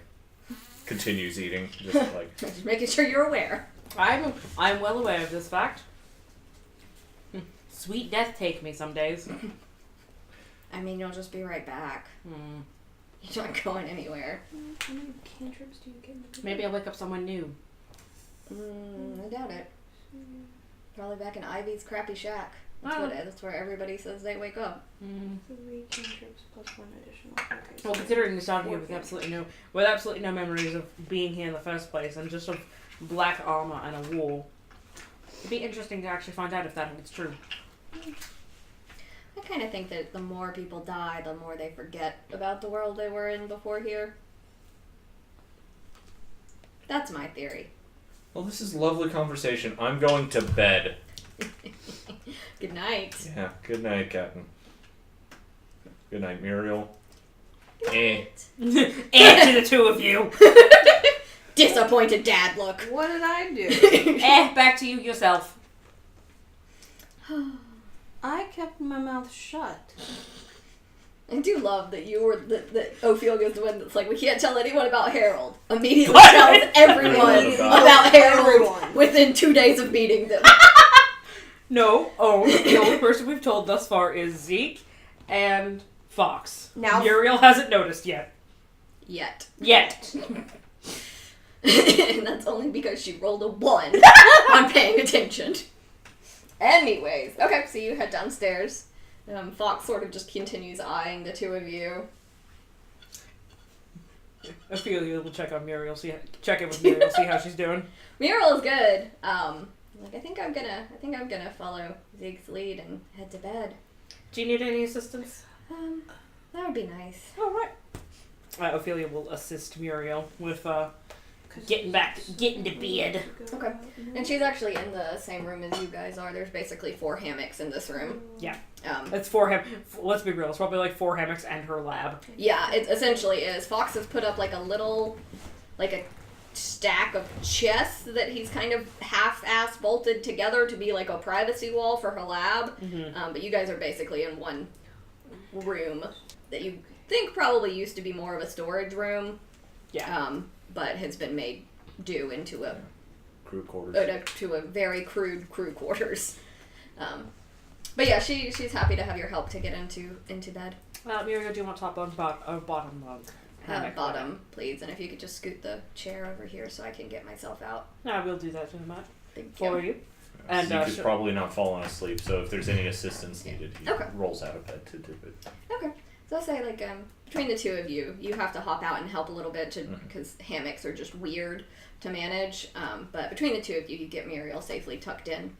Continues eating, just like. Just making sure you're aware. I'm well aware of this fact. Sweet death take me some days. I mean, you'll just be right back. Hmm. You're not going anywhere. How many cantrips do you get in the day? Maybe I'll wake up someone new. I doubt it. Probably back in Ivy's crappy shack. Oh. That's where everybody says they wake up. 3 cantrips plus 1 additional. Okay, so Well, considering this out here 4 with cantrips. absolutely no memories of being here in the first place, and just of black armor and a wall, it'd be interesting to actually find out if that holds true. I kind of think that the more people die, the more they forget about the world they were in before here. That's my theory. Well, this is lovely conversation. I'm going to bed. Good night. Yeah, good night, Captain. Good night, Muriel. And to the two of you. Disappointed dad look. What did I do? Back to you yourself. I kept my mouth shut. I do love that you were that Ophelia's the one that's like, we can't tell anyone about Harold. Immediately What? tells everyone Everyone about Harold Everyone. within 2 days of meeting them. No, the only person we've told thus far is Zeke and Fox. Now- Muriel hasn't noticed yet. Yet. And that's only because she rolled a 1 on paying attention. Anyways, okay, so you head downstairs. Fox sort of just continues eyeing the two of you. Ophelia will check in with Muriel, see how she's doing. Muriel is good. I think I'm gonna follow Zeke's lead and head to bed. Do you need any assistance? That would be nice. Alright. Ophelia will assist Muriel with getting to bed. Okay. And she's actually in the same room as you guys are. There's basically 4 hammocks in this room. Yeah. Um, It's 4 let's be real, it's probably like 4 hammocks and her lab. yeah, it essentially is. Fox has put up like a stack of chests that he's kind of half-ass bolted together to be like a privacy wall for her lab. Mm-hmm. But you guys are basically in one room that you think probably used to be more of a storage room. Yeah. But has been made do into a Crew quarters. to a very crude crew quarters. But yeah, she's happy to have your help to get into bed. Muriel, do you want top bunk or bottom bunk? Hammock Bottom, please, and if you could just scoot the chair over here so I can get myself out. No, we'll do that in a minute Thank for you. you. And, Zeke is sure. probably not falling asleep, so if there's any assistance needed, he Okay. rolls out of bed to do it. Okay, so I'll say between the two of you, you have to hop out and help a little bit Mhm. because hammocks are just weird to manage. But between the two of you, you get Muriel safely tucked in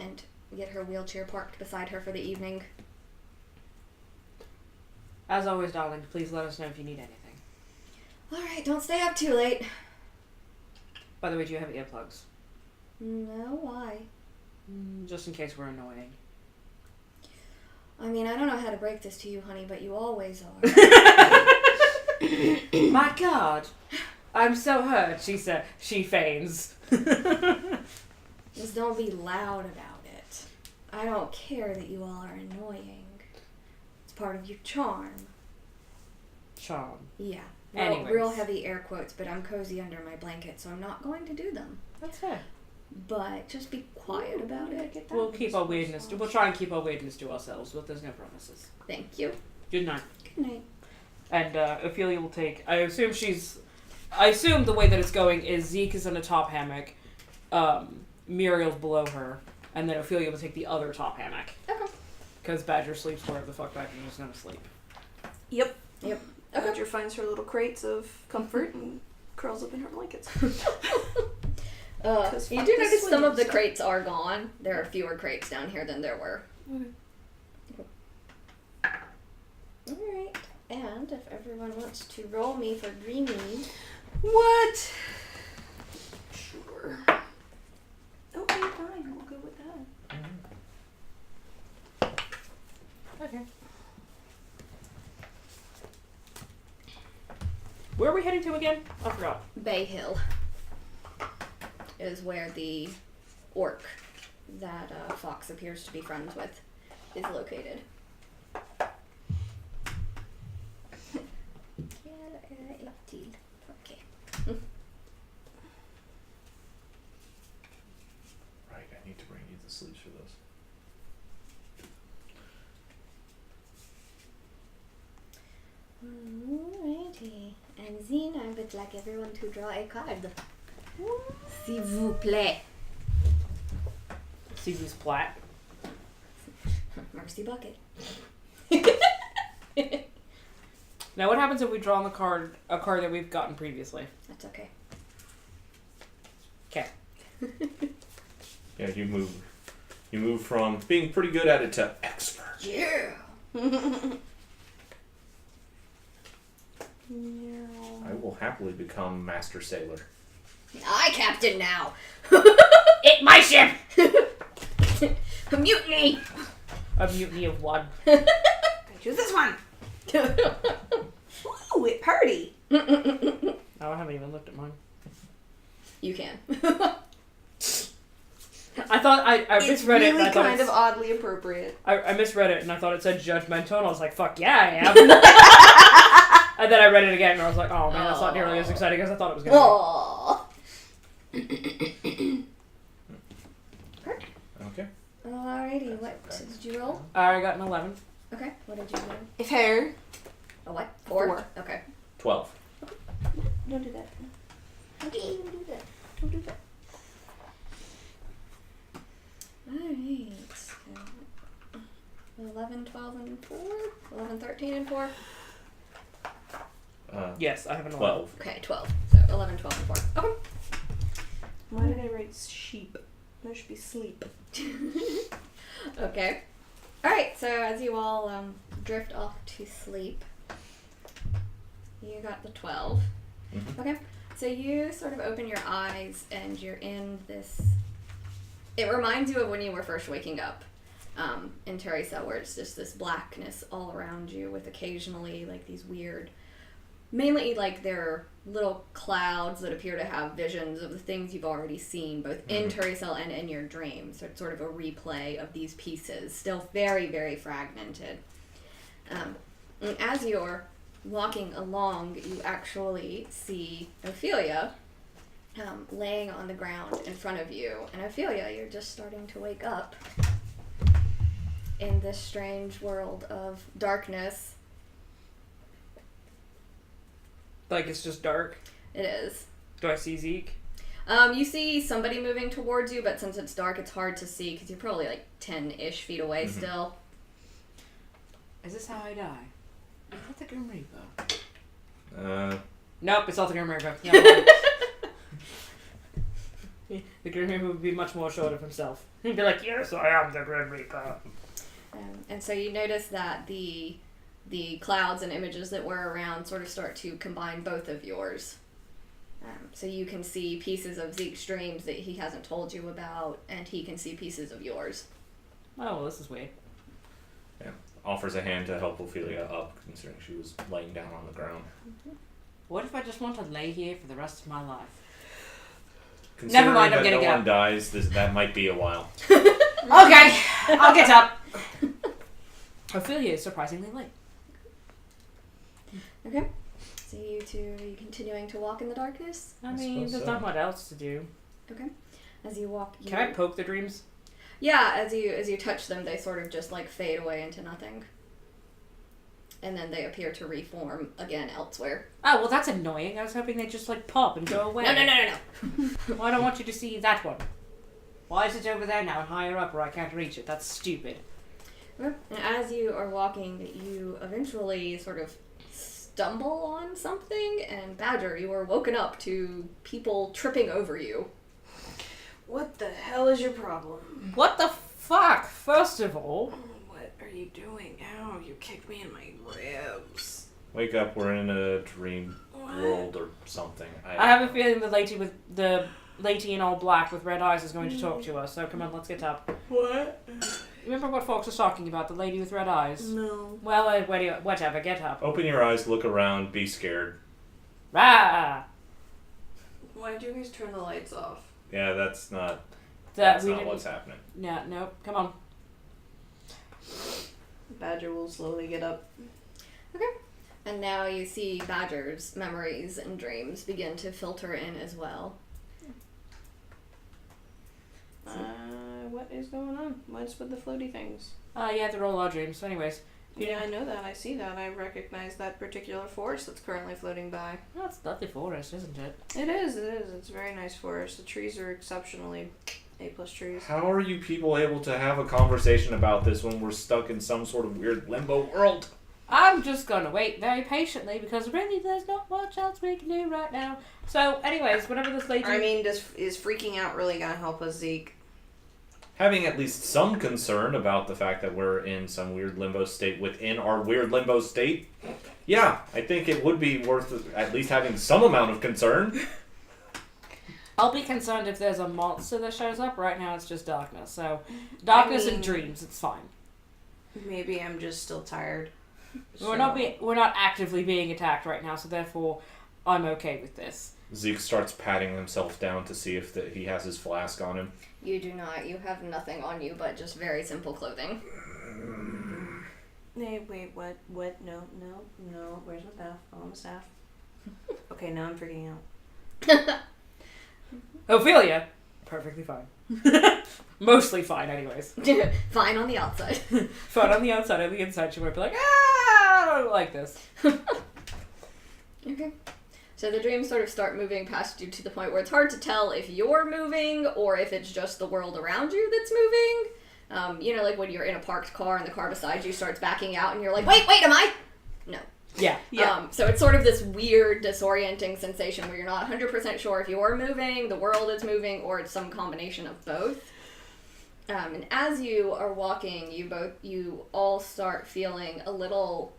and get her wheelchair parked beside her for the evening. As always, darling, please let us know if you need anything. All right, don't stay up too late. By the way, do you have earplugs? No, why? Just in case we're annoying. I mean, I don't know how to break this to you, honey, but you always are. My God, I'm so hurt. She said. She feigns. Just don't be loud about it. I don't care that you all are annoying. It's part of your charm. Charm. Yeah. Anyways. Real heavy air quotes, but I'm cozy under my blanket, so I'm not going to do them. That's fair. But just be quiet about it. We'll keep our weirdness. We'll try and keep our weirdness to ourselves, but there's no promises. Thank you. Good night. Good night. And Ophelia will take. I assume the way that it's going is Zeke is in a top hammock, Muriel's below her, and then Ophelia will take the other top hammock. Okay. Because Badger sleeps wherever the fuck Badger is gonna sleep. Yep. Yep. Badger finds her little crates of comfort and curls up in her blankets. You Fuck do the notice some of the swingers. crates are gone. There are fewer crates down here than there were. Alright. And if everyone wants to roll me for dreamy. What? Sure. Oh, Where are we heading to again? I forgot. Bay Hill is where the orc that Fox appears to be friends with is located. Okay. Right, I need to bring you the sleeves for those. Alrighty. And then I would like everyone to draw a card. S'il vous plaît. See who's plat. Mercy bucket. Now, what happens if we draw on a card that we've gotten previously? That's okay. Okay. Yeah, you move from being pretty good at it to expert. Yeah. I will happily become master sailor. I captain now. Eat my ship! A mutiny. A mutiny of one. I choose this one. Ooh, it party. Oh, I haven't even looked at mine. You can. I thought I It's misread it. And really I thought kind of oddly appropriate. I misread it and I thought it said judgmental and I was like, fuck yeah, I am. And then I read it again and I was like, oh man, that's not nearly as exciting as I thought it was going to Aww. Okay. Alrighty, what did you roll? be. I got an 11. Okay, what did you roll? If hair. A what? 4? 4. Okay. 12. Don't do that. Okay, don't do that. Don't do that. Alright. So 11, 12, and 4? 11, 13, and 4? Yes, I have an 11. 12. Okay, 12. So 11, 12, and 4. Okay. Why did I write sheep? There should be sleep. Okay. Alright, so as you all drift off to sleep, you got the 12. Mhm. Okay. So you sort of open your eyes and you're in this... It reminds you of when you were first waking up in Tueriesal, where it's just this blackness all around you with occasionally like these weird... Mainly like they're little clouds that appear to have visions of the things you've already seen, both in Tueriesal and in your dreams. So it's sort of a replay of these pieces, still very, very fragmented. And as you're walking along, you actually see Ophelia laying on the ground in front of you. And Ophelia, you're just starting to wake up in this strange world of darkness. Like, it's just dark. It is. Do I see Zeke? You see somebody moving towards you, but since it's dark, it's hard to see because you're probably like 10-ish feet away still. Is this how I die? Is that the Grim Reaper? No. Nope, it's not the Grim Reaper. Never mind. The Grim Reaper would be much more short of himself. He'd be like, yes, I am the Grim Reaper. And so you notice that the clouds and images that were around sort of start to combine both of yours. So you can see pieces of Zeke's dreams that he hasn't told you about, and he can see pieces of yours. Oh, well, this is weird. Yeah. Offers a hand to help Ophelia up, considering she was laying down on the ground. What if I just want to lay here for the rest of my life? Considering Never mind, I'm that gonna no get one up. dies, that might be a while. Okay, I'll get up. Ophelia is surprisingly late. Okay. So you two, are you continuing to walk in the darkness? I I mean, suppose there's so. not much else to do. Okay. As you walk, Can I poke the dreams? Yeah, as you touch them, they sort of just like fade away into nothing. And then they appear to reform again elsewhere. Oh, well, that's annoying. I was hoping they'd just, like, pop and go away. No. Well, I don't want you to see that one. Why is it over there now and higher up where I can't reach it? That's stupid. And as you are walking, you eventually sort of stumble on something, and Badger, you are woken up to people tripping over you. What the hell is your problem? What the fuck? First of all... What are you doing? Ow, you kicked me in my ribs. Wake up, we're in a dream What? world or something. I have a feeling the lady in all black with red eyes is going to talk to us, so come on, let's get up. What? Remember what Fox was talking about, the lady with red eyes? No. Well, whatever, get up. Open your eyes, look around, be scared. Rah! Why did you guys turn the lights off? Yeah, that's not We not didn't- what's happening. Yeah, nope. Come on. Badger will slowly get up. And now you see Badger's memories and dreams begin to filter in as well. What is going on? What's with the floaty things? Yeah, they're all our dreams. Anyways. Yeah, I know that. I see that. I recognize that particular forest that's currently floating by. Oh, it's lovely forest, isn't it? It is. It's a very nice forest. The trees are exceptionally A+ trees. How are you people able to have a conversation about this when we're stuck in some sort of weird limbo world? I'm just gonna wait very patiently because really there's not much else we can do right now. So, anyways, whenever this lady... I mean, is freaking out really gonna help us, Zeke? Having at least some concern about the fact that we're in some weird limbo state within our weird limbo state, yeah, I think it would be worth at least having some amount of concern. I'll be concerned if there's a monster that shows up. Right now it's just darkness. So, darkness and dreams, it's fine. Maybe I'm just still tired. We're not actively being attacked right now, so therefore I'm okay with this. Zeke starts patting himself down to see if he has his flask on him. You do not. You have nothing on you but just very simple clothing. Hey, wait, what? No. Where's my staff? I want my staff. Okay, now I'm freaking out. Ophelia, perfectly fine. Mostly fine, anyways. Fine on the outside. Fine on the outside, on the inside she might be like, I don't like this. Okay. So the dreams sort of start moving past you to the point where it's hard to tell if you're moving or if it's just the world around you that's moving. You know, like when you're in a parked car and the car beside you starts backing out and you're like, wait, am I? No. Yeah. So it's sort of this weird, disorienting sensation where you're not 100% sure if you're moving, the world is moving, or it's some combination of both. And as you are walking, you all start feeling a little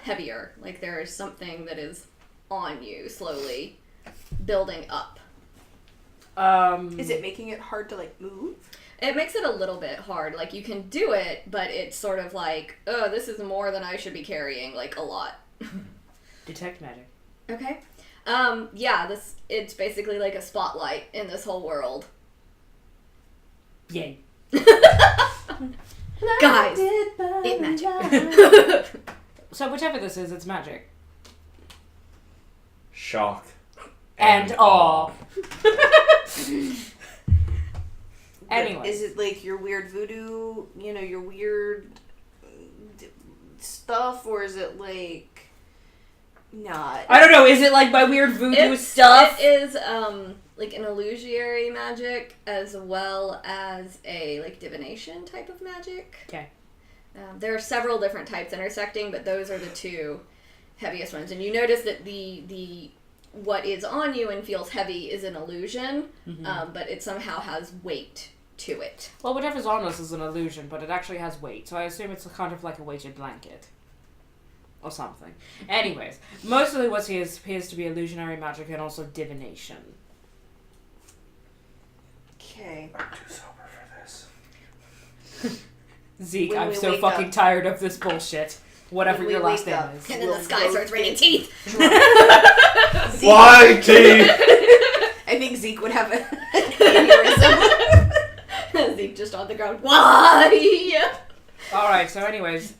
heavier, like there is something that is on you slowly building up. Is it making it hard to move? It makes it a little bit hard. Like you can do it, but it's sort of like, oh, this is more than I should be carrying, like a lot. Detect magic. Okay. It's basically like a spotlight in this whole world. Yay. Guys, it magic. So whichever this is, it's magic. Shock. And awe. Anyway. Is it like your weird voodoo, your weird stuff, or is it like not? I don't know, is it like my weird voodoo stuff? It is like an illusory magic as well as a divination type of magic. Okay. There are several different types intersecting, but those are the two heaviest ones. And you notice that the what is on you and feels heavy is an illusion, but it somehow has weight to it. Well, whatever's on us is an illusion, but it actually has weight, so I assume it's kind of like a weighted blanket. Or something. Anyways, mostly what he is appears to be illusionary magic and also divination. Okay. I'm too sober for this. Zeke, When I'm we so wake fucking up. tired of this bullshit. Whatever When we your last wake name up. is. And then We'll the sky starts raining teeth. Zeke, Why, teeth? I think Zeke would have an aneurysm. Zeke just on the ground. Why? Alright, so anyways,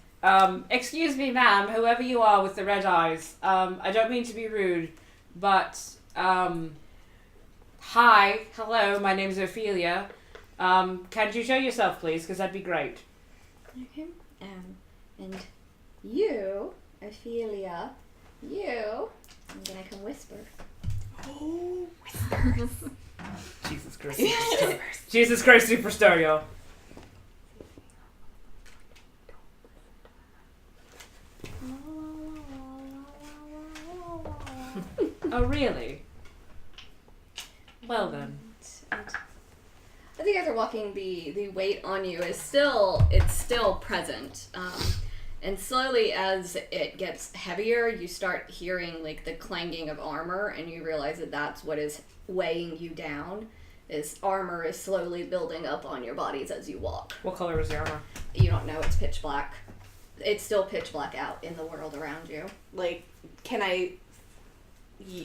excuse me, ma'am, whoever you are with the red eyes. I don't mean to be rude, but, hi, hello, my name's Ophelia. Can you show yourself, please? Because that'd be great. Okay. And you, Ophelia, I'm gonna come whisper. Oh, Jesus Christ, Superstar. Jesus Christ, Superstar, y'all. Oh, really? Well then. As you guys are walking, the weight on you is still present. And slowly as it gets heavier, you start hearing the clanging of armor, and you realize that that's what is weighing you down. Is armor is slowly building up on your bodies as you walk. What color is the armor? You don't know, it's pitch black. It's still pitch black out in the world around you. can I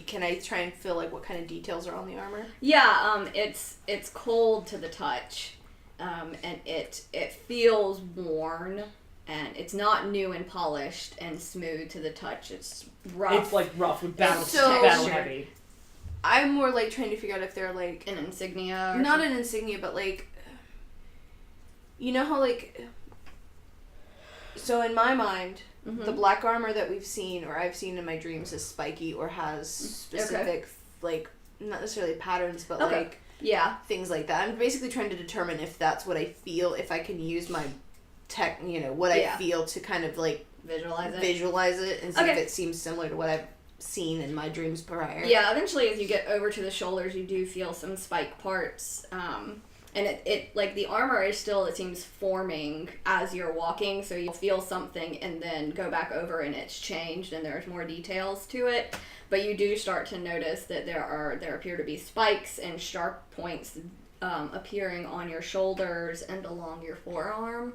can I try and feel like what kind of details are on the armor? Yeah, it's cold to the touch, and it feels worn, and it's not new and polished and smooth to the touch. It's rough. It's like rough with battle heavy. I'm more like trying to figure out if they're like an insignia. Not an insignia, but like, you know how like. So in my mind, the black armor that we've seen or I've seen in my dreams is spiky or has specific like not necessarily patterns, but like things like that. I'm basically trying to determine if that's what I feel, if I can use my tech, what I feel to kind of like visualize it and see if it seems similar to what I've seen in my dreams prior. Yeah, eventually as you get over to the shoulders, you do feel some spike parts. And it like the armor is still, it seems, forming as you're walking, so you'll feel something and then go back over and it's changed and there's more details to it. But you do start to notice that there appear to be spikes and sharp points appearing on your shoulders and along your forearm.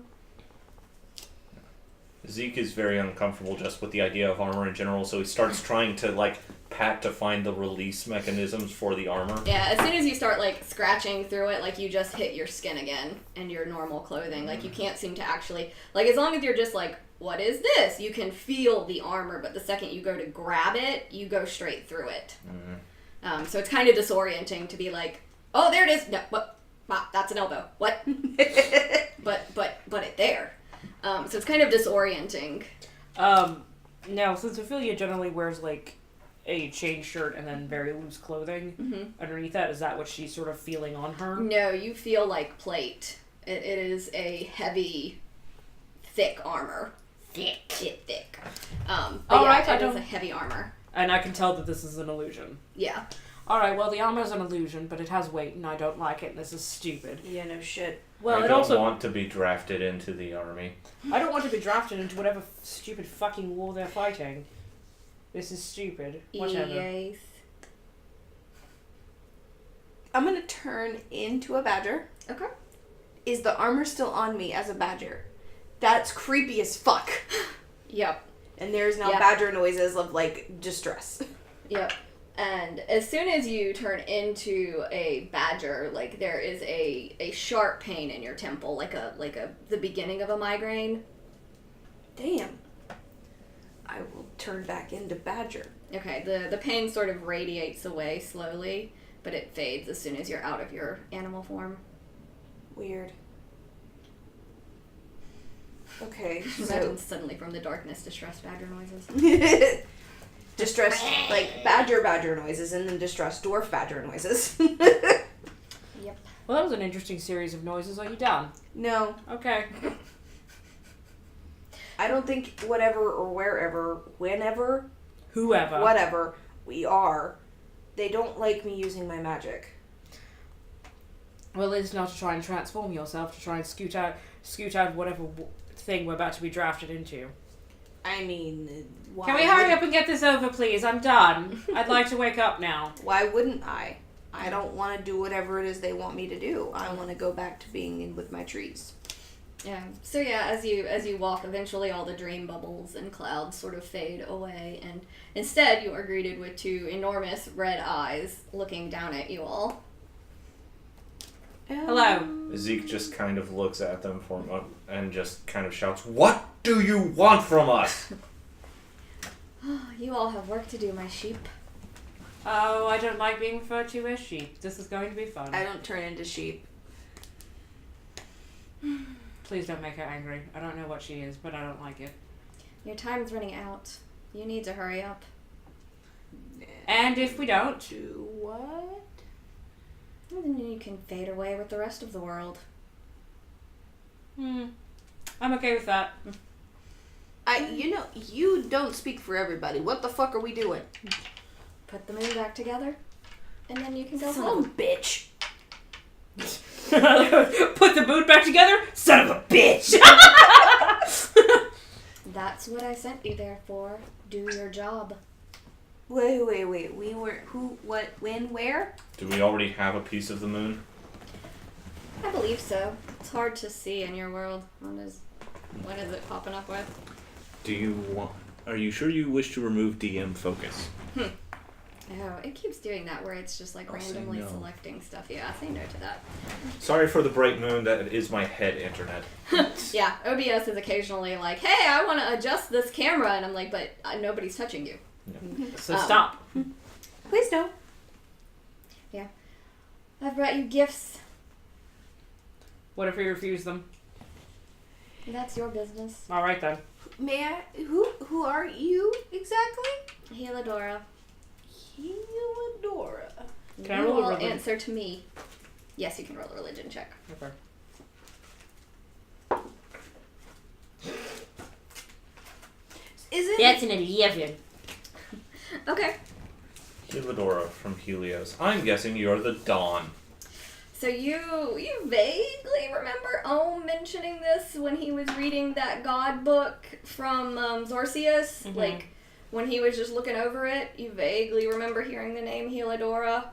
Zeke is very uncomfortable just with the idea of armor in general, so he starts trying to like pat to find the release mechanisms for the armor. Yeah, as soon as you start like scratching through it, like you just hit your skin again and your normal clothing. Like you can't seem to actually, like as long as you're just like, what is this? You can feel the armor, but the second you go to grab it, you go straight through it. So it's kind of disorienting to be like, oh, there it is. No, what? Ah, that's an elbow. What? but it there. So it's kind of disorienting. Now, since Ophelia generally wears, like, a chain shirt and then very loose clothing underneath that, is that what she's sort of feeling on her? No, you feel like plate. It is a heavy, thick armor. Thick. Alright, it is a heavy armor. And I can tell that this is an illusion. Yeah. Alright, well, the armor is an illusion, but it has weight, and I don't like it, and this is stupid. Yeah, no shit. Well, I don't want to be drafted into the army. I don't want to be drafted into whatever stupid fucking war they're fighting. This is stupid. Whatever. Yes. I'm gonna turn into a badger. Okay. Is the armor still on me as a badger? That's creepy as fuck. Yep. And there's now badger noises of like distress. Yep. And as soon as you turn into a badger, like there is a sharp pain in your temple, like the beginning of a migraine. Damn. I will turn back into badger. Okay, the pain sort of radiates away slowly, but it fades as soon as you're out of your animal form. Weird. Okay, Imagine suddenly from the darkness, distressed badger noises. Distressed, like badger noises, and then distressed dwarf badger noises. Yep. Well, that was an interesting series of noises. Are you done? No. Okay. I don't think whatever or wherever, whenever, Whoever. whatever we are, they don't like me using my magic. Well, it's not to try and transform yourself, to try and scoot out whatever thing we're about to be drafted into. I mean, why Can we hurry up and get this over, please? I'm done. I'd like to wake up now. Why wouldn't I? I don't want to do whatever it is they want me to do. I want to go back to being in with my trees. Yeah. So yeah, as you walk, eventually all the dream bubbles and clouds sort of fade away, and instead you are greeted with two enormous red eyes looking down at you all. Hello. Zeke just kind of looks at them and just kind of shouts, "What do you want from us?" You all have work to do, my sheep. Oh, I don't like being referred to as sheep. This is going to be fun. I don't turn into sheep. Please don't make her angry. I don't know what she is, but I don't like it. Your time's running out. You need to hurry up. And if we don't? Do what? And then you can fade away with the rest of the world. I'm okay with that. You don't speak for everybody. What the fuck are we doing? Put the moon back together, and then you can go Son home. of a bitch. Put the boot back together? Son of a bitch! That's what I sent you there for. Do your job. Wait. We were who? What? When? Where? Do we already have a piece of the moon? I believe so. It's hard to see in your world. When is it popping up with? Are you sure you wish to remove DM focus? Oh, it keeps doing that where it's just like I'll say randomly no. selecting stuff. Yeah, say no to that. Sorry for the bright moon. That is my head internet. Yeah, OBS is occasionally like, hey, I want to adjust this camera. And I'm like, but nobody's touching you. So stop. Please don't. Yeah. I've brought you gifts. What if we refuse them? That's your business. All right then. May I? Who are you exactly? Heladora. Heladora. Can I You roll a will religion? answer to me. Yes, you can roll a religion check. Okay. Is it? That's an 11. Okay. Heliodora from Helios. I'm guessing you're the Dawn. So you vaguely remember Ohm mentioning this when he was reading that God book from Zorcius? Mhm. Like, when he was just looking over it, you vaguely remember hearing the name Heladora.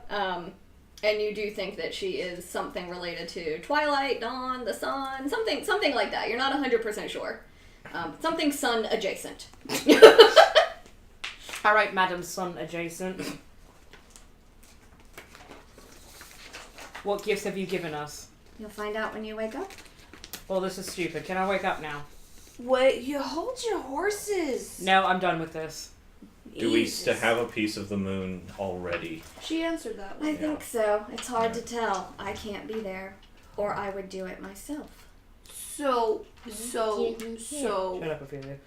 And you do think that she is something related to Twilight, Dawn, the Sun, something like that. You're not 100% sure. Something sun adjacent. All right, Madam Sun adjacent. What gifts have you given us? You'll find out when you wake up. Well, this is stupid. Can I wake up now? What? You hold your horses. No, I'm done with this. Do we Jesus. have a piece of the moon already? She answered that I one. think so. It's hard to tell. I can't be there. Or I would do it myself. So, Shut up, Ophelia.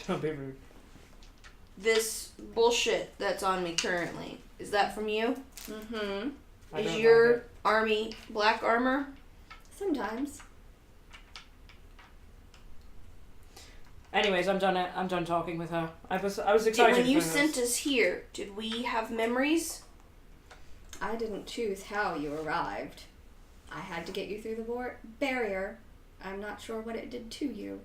Don't be rude. this bullshit that's on me currently, is that from you? Mm-hmm. I Is don't your like it. army black armor? Sometimes. Anyways, I'm done talking with her. I was excited. When you for this. sent us here, did we have memories? I didn't choose how you arrived. I had to get you through the barrier. I'm not sure what it did to you.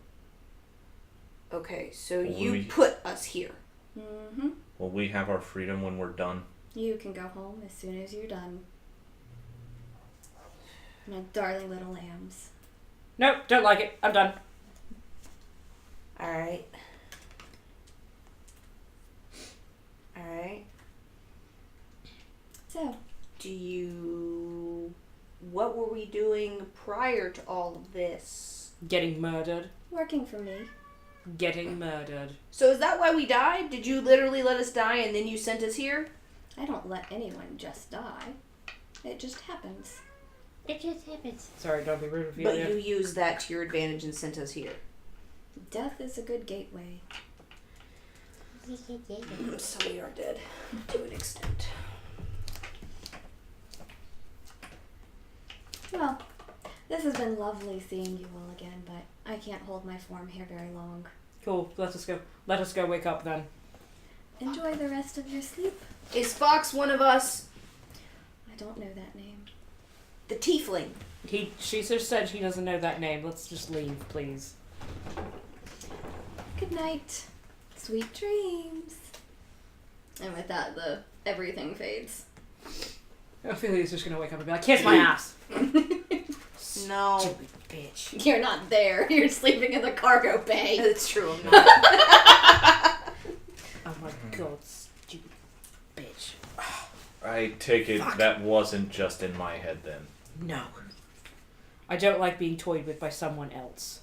Okay, so Well, you we- put us here. Mm-hmm. Will we have our freedom when we're done? You can go home as soon as you're done. My darling little lambs. Nope, don't like it. I'm done. Alright. Alright. So, What were we doing prior to all of this? Getting murdered. working for me. Getting murdered. So is that why we died? Did you literally let us die and then you sent us here? I don't let anyone just die. It just happens. It just happens. Sorry, don't be rude, But Ophelia. you used that to your advantage and sent us here. Death is a good gateway. So we are dead to an extent. Well, this has been lovely seeing you all again, but I can't hold my form here very long. Cool. Let us go wake up then. Enjoy the rest of your sleep. Is Fox one of us? I don't know that name. The tiefling. She just said she doesn't know that name. Let's just leave, please. Good night. Sweet dreams. And with that, everything fades. Ophelia's just gonna wake up and be like, kiss my ass! No. Stupid bitch. You're not there. You're sleeping in the cargo bay. That's true, I'm not. Oh my god, stupid bitch. I take it Fuck. that wasn't just in my head then. No. I don't like being toyed with by someone else.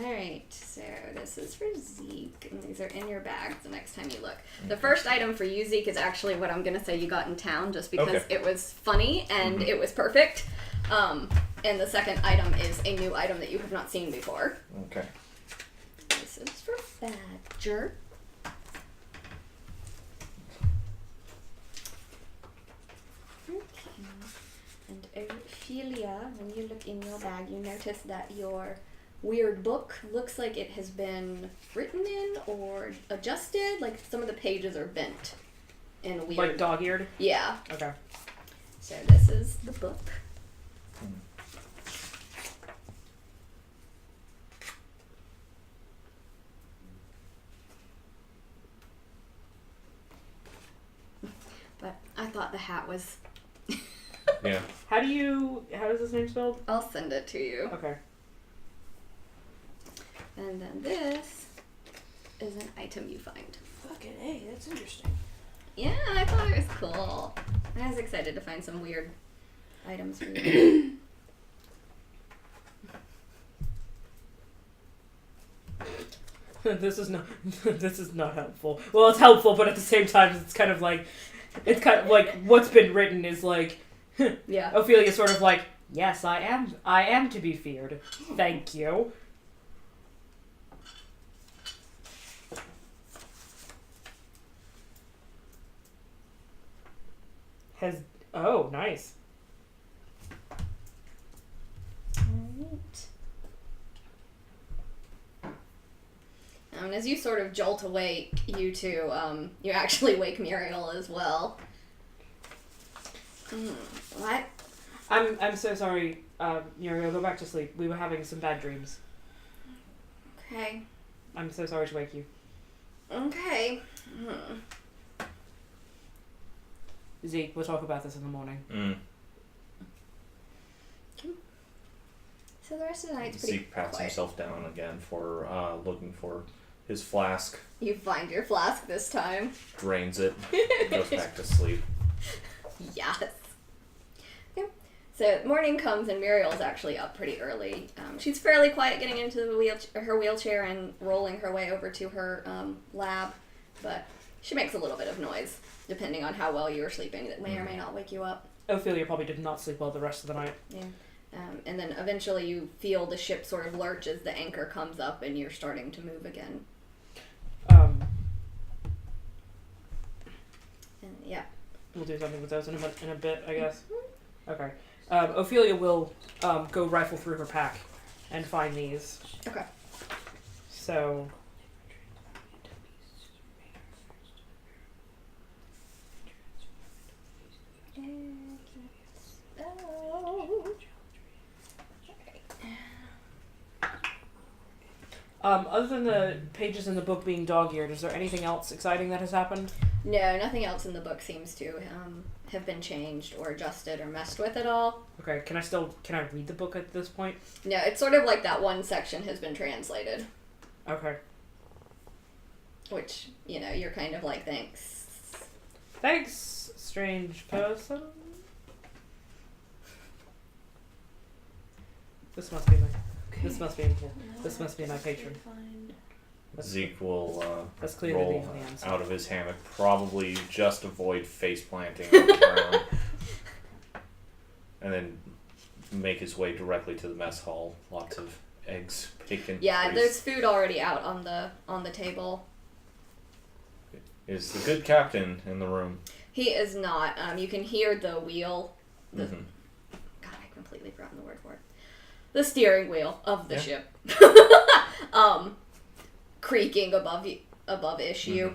Alright, so this is for Zeke, and these are in your bag the next time you look. The first item for you, Zeke, is actually what I'm going to say you got in town, just because Okay. it was funny and it was perfect. And the second item is a new item that you have not seen before. Okay. This is for Badger. Okay. And Ophelia, when you look in your bag, you notice that your weird book looks like it has been written in or adjusted. Like some of the pages are bent in weird. Like dog-eared? Yeah. Okay. So this is the book. But I thought the hat was. Yeah. How is this name spelled? I'll send it to you. Okay. And then this is an item you find. Fucking A, that's interesting. Yeah, I thought it was cool. I was excited to find some weird items for you. This is not helpful. Well, it's helpful, but at the same time, it's kind of like what's been written is like, Yeah. Ophelia sort of like, yes, I am to be feared. Thank you. Oh, nice. As you sort of jolt awake, you actually wake Muriel as well. What? I'm so sorry, Muriel, go back to sleep. We were having some bad dreams. Okay. I'm so sorry to wake you. Okay. Zeke, we'll talk about this in the morning. So the rest of the night's pretty Zeke pats quiet. himself down again for looking for his flask, You find your flask this time. drains it, goes back to sleep. Yes. Okay. So morning comes and Muriel's actually up pretty early. She's fairly quiet getting into her wheelchair and rolling her way over to her lab, but she makes a little bit of noise, depending on how well you were sleeping. That may or may not wake you up. Ophelia probably did not sleep well the rest of the night. Yeah. And then eventually you feel the ship sort of lurch as the anchor comes up and you're starting to move again. And yeah. We'll do something with those in a bit, I guess. Okay. Ophelia will go rifle through her pack and find these. Okay. So... other than the pages in the book being dog-eared, is there anything else exciting that has happened? No, nothing else in the book seems to have been changed or adjusted or messed with at all. Okay, can I read the book at this point? No, it's sort of like that one section has been translated. Okay. Which, you're kind of like, thanks. Thanks, strange person. This must be my patron. Zeke will That's clearly roll the answer. out of his hammock, probably just avoid face planting on the ground, and then make his way directly to the mess hall. Lots of eggs, bacon. Yeah, grease. there's food already out on the table. Is the good captain in the room? He is not. You can hear the wheel. God, I completely forgotten the word for it. The steering wheel of the ship. Creaking above issue.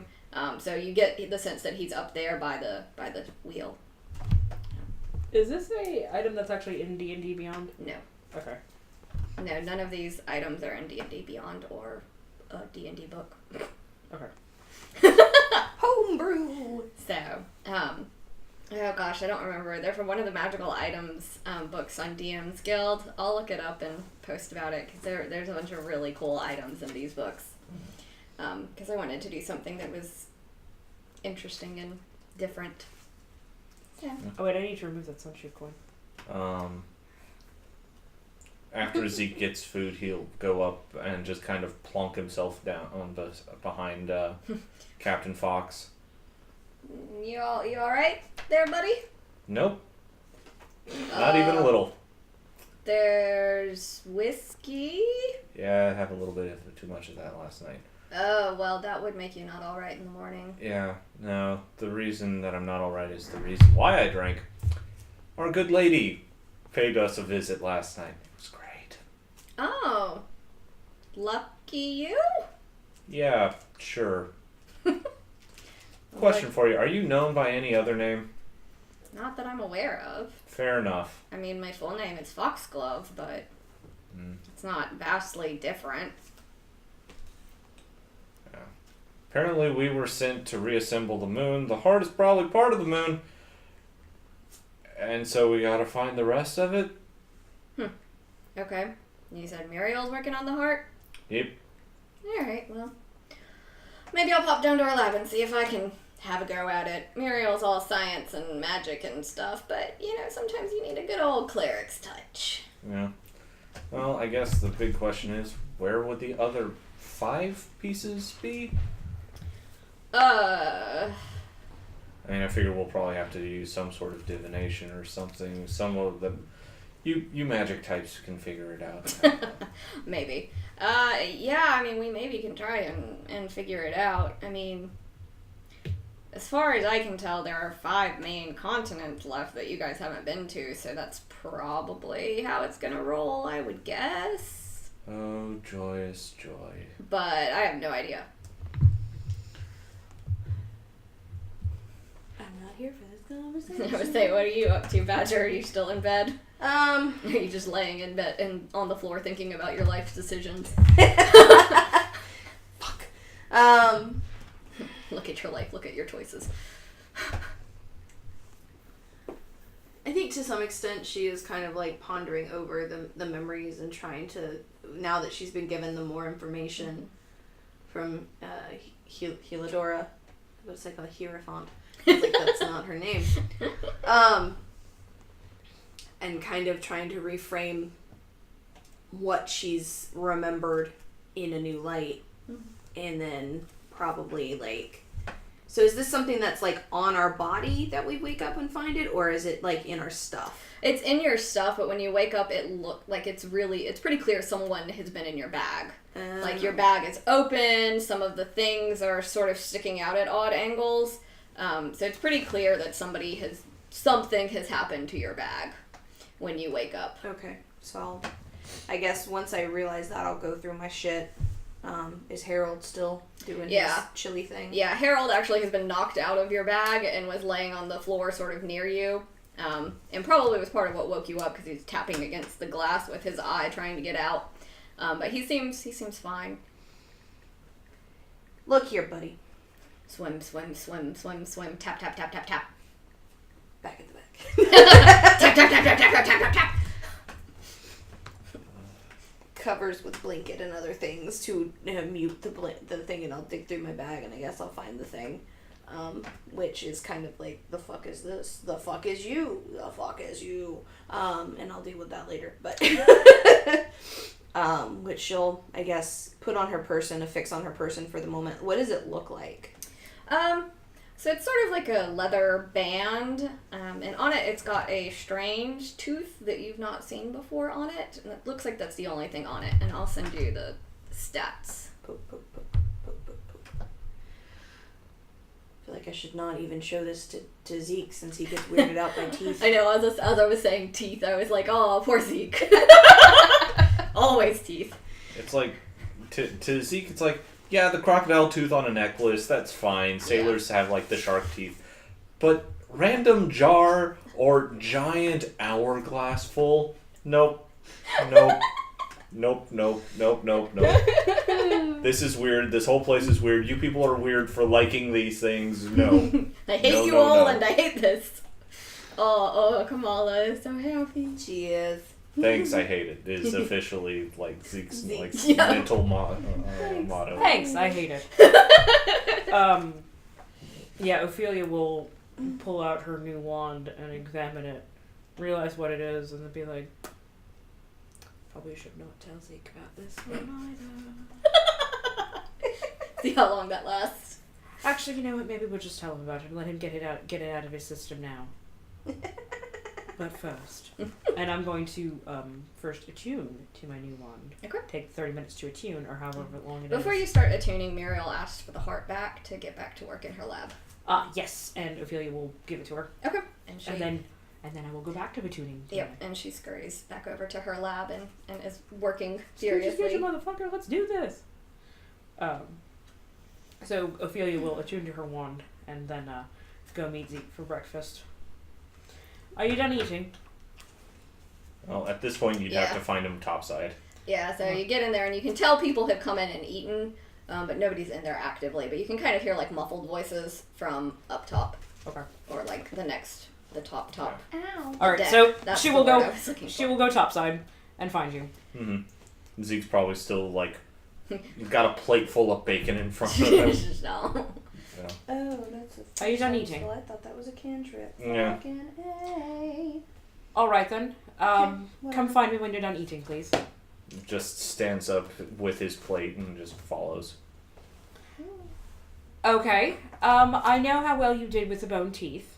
So you get the sense that he's up there by the wheel. Is this a item that's actually in D&D Beyond? No. Okay. No, none of these items are in D&D Beyond or a D&D book. Okay. Homebrew! So, oh gosh, I don't remember. They're from one of the magical items books on DM's Guild. I'll look it up and post about it, because there's a bunch of really cool items in these books. Because I wanted to do something that was interesting and different. Yeah. Oh wait, I need to remove that sunshine coin. After Zeke gets food, he'll go up and just kind of plonk himself down behind Captain Fox. You all right there, buddy? Nope. Not even a little. There's whiskey. Yeah, I had a little bit of too much of that last night. Oh, well, that would make you not all right in the morning. Yeah, no. The reason that I'm not alright is the reason why I drank. Our good lady paid us a visit last night. It was great. Oh. Lucky you? Yeah, sure. Question for you. Are you known by any other name? Not that I'm aware of. Fair enough. I mean, my full name is Foxglove, but it's not vastly different. Yeah. Apparently we were sent to reassemble the moon. The heart is probably part of the moon. And so we gotta find the rest of it? Okay. You said Muriel's working on the heart? Yep. Alright, well. Maybe I'll pop down to our lab and see if I can have a go at it. Muriel's all science and magic and stuff, but, sometimes you need a good old cleric's touch. Yeah. Well, I guess the big question is, where would the other 5 pieces be? Uh... I mean, I figure we'll probably have to use some sort of divination or something. Some of them... You magic types can figure it out. Maybe. Yeah, I mean, we maybe can try and figure it out. I mean, as far as I can tell, there are 5 main continents left that you guys haven't been to, so that's probably how it's gonna roll, I would guess. Oh, joyous joy. But I have no idea. I'm not here for this I conversation. would say, what are you up to, Badger? Are you still in bed? Um, Are you just laying in bed and on the floor thinking about your life's decisions? fuck. Look at your life, look at your choices. I think to some extent she is kind of like pondering over the memories and trying to, now that she's been given the more information from Helidora, what's it called, Hierophant. It's like that's not her name. And kind of trying to reframe what she's remembered in a new light. And then probably like... So is this something that's like on our body that we wake up and find it? Or is it like in our stuff? It's in your stuff, but when you wake up, it look like it's pretty clear someone has been in your bag. Like your bag is open, some of the things are sort of sticking out at odd angles. So it's pretty clear that something has happened to your bag when you wake up. Okay, so I guess once I realize that, I'll go through my shit. Is Harold still doing his chilly thing? Yeah, Harold actually has been knocked out of your bag and was laying on the floor sort of near you. And probably was part of what woke you up because he's tapping against the glass with his eye trying to get out. But he seems fine. Look here, buddy. Swim, swim, swim, swim, swim. Tap, tap, tap, tap, tap. Back at the back. Tap, tap, tap, tap, tap, tap, tap, tap. Covers with blanket and other things to mute the thing, and I'll dig through my bag and I guess I'll find the thing. Which is kind of like, the fuck is this? The fuck is you? The fuck is you? And I'll deal with that later. But which she'll, I guess, put on her person, affix on her person for the moment. What does it look like? So it's sort of like a leather band, and on it it's got a strange tooth that you've not seen before on it, and it looks like that's the only thing on it, and I'll send you the stats. Poke, poke, poke, poke, poke, poke. I feel like I should not even show this to Zeke since he gets weirded out by teeth. I know, as I was saying teeth, I was like, oh, poor Zeke. Always teeth. It's like, to Zeke, it's like, yeah, the crocodile tooth on a necklace, that's fine. Sailors have, like, the shark teeth. But random jar or giant hourglass full? Nope. Nope. Nope, nope, nope, nope, nope. This is weird. This whole place is weird. You people are weird for liking these things. No. I hate you all, and I hate this. Oh, Kamala is so happy. She is. Thanks, I hate it. It's officially, like, Zeke's Yeah. mental motto. Thanks, I hate it. Yeah, Ophelia will pull out her new wand and examine it, realize what it is, and then be like, probably should not tell Zeke about this one either. See how long that lasts. Actually, you know what? Maybe we'll just tell him about it and let him get it out of his system now. But first, and I'm going to first attune to my new wand. Okay. Take 30 minutes to attune, or however long it is. Before you start attuning, Muriel asked for the heart back to get back to work in her lab. Yes, and Ophelia will give it to her. Okay. And then I will go back to attuning. Yep, and she scurries back over to her lab and is working Seriously, furiously. motherfucker, let's do this. So Ophelia will attune to her wand and then go meet Zeke for breakfast. Are you done eating? Well, at this point, you'd have to find him topside. Yeah, so you get in there and you can tell people have come in and eaten, but nobody's in there actively. But you can kind of hear like muffled voices from up top. Okay. Or like the top. Ow. All right, deck. so That's she the will word go. I was looking She for. will go topside and find you. Mm-hmm. Zeke's probably still, like, got a plate full of bacon in front of him. No. So. Oh, that's a. Are you done eating? Well, I thought that was a cantrip. Yeah. Fucking A. All right then. Come whatever. find me when you're done eating, please. Just stands up with his plate and just follows. Okay. I know how well you did with the bone teeth.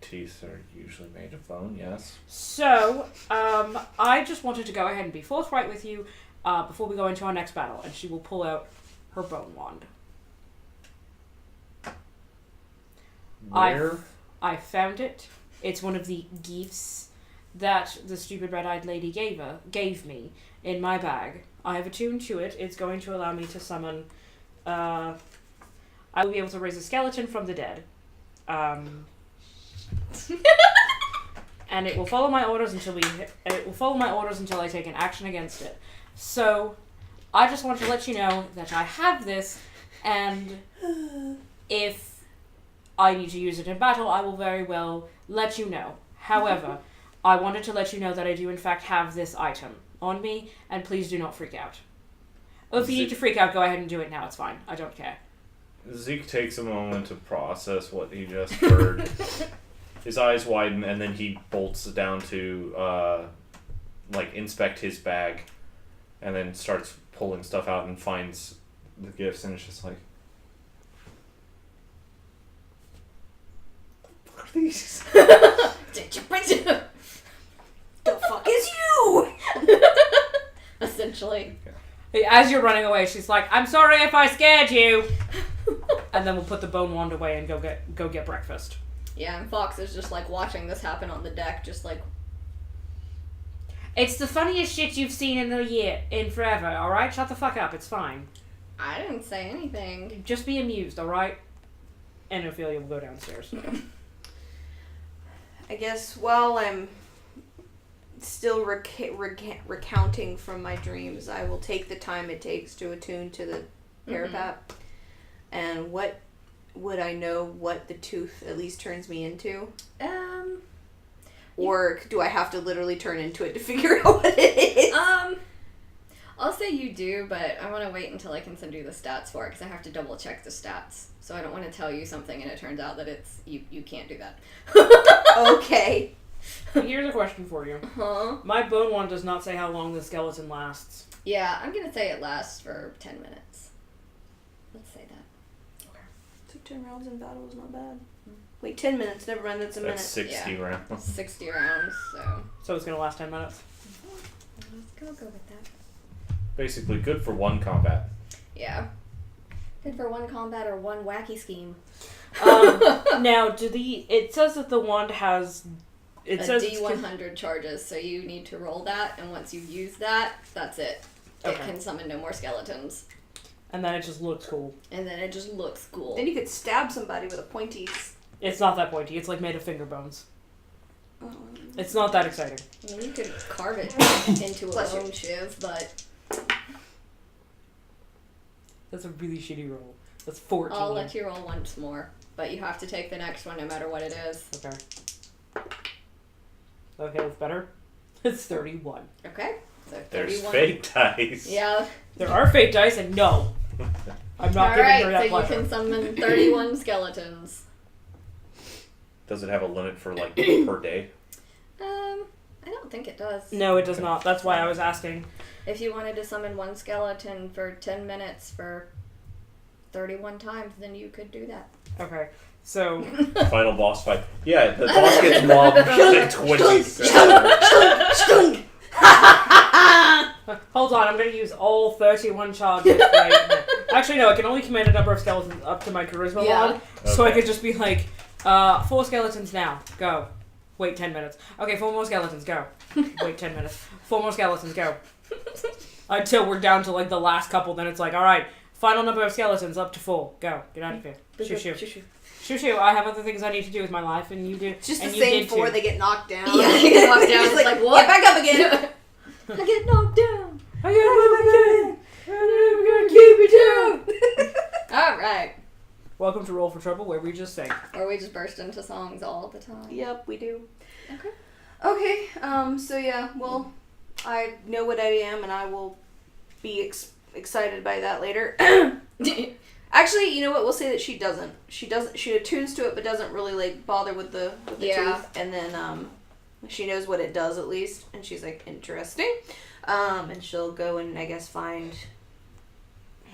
Teeth are usually made of bone, yes. So, I just wanted to go ahead and be forthright with you before we go into our next battle, and she will pull out her bone wand. Where? I found it. It's one of the gifts that the stupid red-eyed lady gave me in my bag. I have attuned to it. It's going to allow me to summon. I will be able to raise a skeleton from the dead. And it will follow my orders until I take an action against it. So, I just want to let you know that I have this, and if I need to use it in battle, I will very well let you know. However, I wanted to let you know that I do in fact have this item on me, and please do not freak out. Or if you need to freak out, go ahead and do it now. It's fine. I don't care. Zeke takes a moment to process what he just heard. His eyes widen, and then he bolts down to, inspect his bag, and then starts pulling stuff out and finds the gifts, and it's just like, what are these? Did you bring it? The fuck is you? Essentially. As you're running away, she's like, "I'm sorry if I scared you," and then we'll put the bone wand away and go get breakfast. Yeah, and Fox is just like watching this happen on the deck, just like. It's the funniest shit you've seen in forever. All right, shut the fuck up. It's fine. I didn't say anything. Just be amused, all right? And Ophelia will go downstairs. I guess while I'm still recounting from my dreams, I will take the time it takes to attune to the parapet. And what would I know what the tooth at least turns me into? Or do I have to literally turn into it to figure out what it is? I'll say you do, but I want to wait until I can send you the stats for it, because I have to double check the stats. So I don't want to tell you something and it turns out that it's you can't do that. Okay. Here's a question for you. Huh? My bone wand does not say how long the skeleton lasts. Yeah, I'm going to say it lasts for 10 minutes. Let's say that. So 10 rounds in battle is not bad. Wait, 10 minutes. Never mind, that's a That's minute. 60 Yeah. rounds. 60 rounds, so. So it's gonna last 10 minutes. Let's go with that. Basically, good for one combat. Yeah. Good for one combat or one wacky scheme. Now, it says that the wand has... It a says D100 charges, so you need to roll that, and once you use that, that's it. It Okay. can summon no more skeletons. And then it just looks cool. And then it just looks cool. Then you could stab somebody with a pointy. It's not that pointy. It's like made of finger bones. It's not that exciting. I mean, you could carve it into a Bless you. bone shiv, but That's a really shitty roll. That's 14. I'll let you roll once more. But you have to take the next one no matter what it is. Okay. Okay, that's better. It's 31. Okay? So There's 31. fate dice. Yeah. There are fate dice, and no. I'm not giving her that Alright, so pleasure. you can summon 31 skeletons. Does it have a limit for, per day? I don't think it does. No, it does not. That's why I was asking. If you wanted to summon one skeleton for 10 minutes for 31 times, then you could do that. Okay, so... Final boss fight. Yeah, the boss gets mobbed like 20 seconds. Hold on, I'm going to use all 31 charges right now. Actually, no, I can only command a number of skeletons up to my charisma mod. So I Okay. could just be like, 4 skeletons now. Go. Wait 10 minutes. Okay, 4 more skeletons. Go. Wait 10 minutes. 4 more skeletons. Go. Until we're down to like the last couple, then it's like, alright, final number of skeletons up to 4. Go. Get out of here. Shoo shoo. Shoo shoo. I have other things I need to do with my life, and you do. It's just and the you same did four, too. they get knocked down. Yeah, they get knocked down. It's like, what? Get back up again. I get knocked down. I gotta keep you down. Alright. Welcome to Roll for Trouble, where we just sing. Or we just burst into songs all the time. Yep, we do. Okay. Okay, so yeah, well, I know what I am, and I will be excited by that later. Actually, you know what? We'll say that she doesn't. She attunes to it, but doesn't really like bother with the tooth. And then she knows what it does at least, and she's like, interesting. And she'll go and I guess find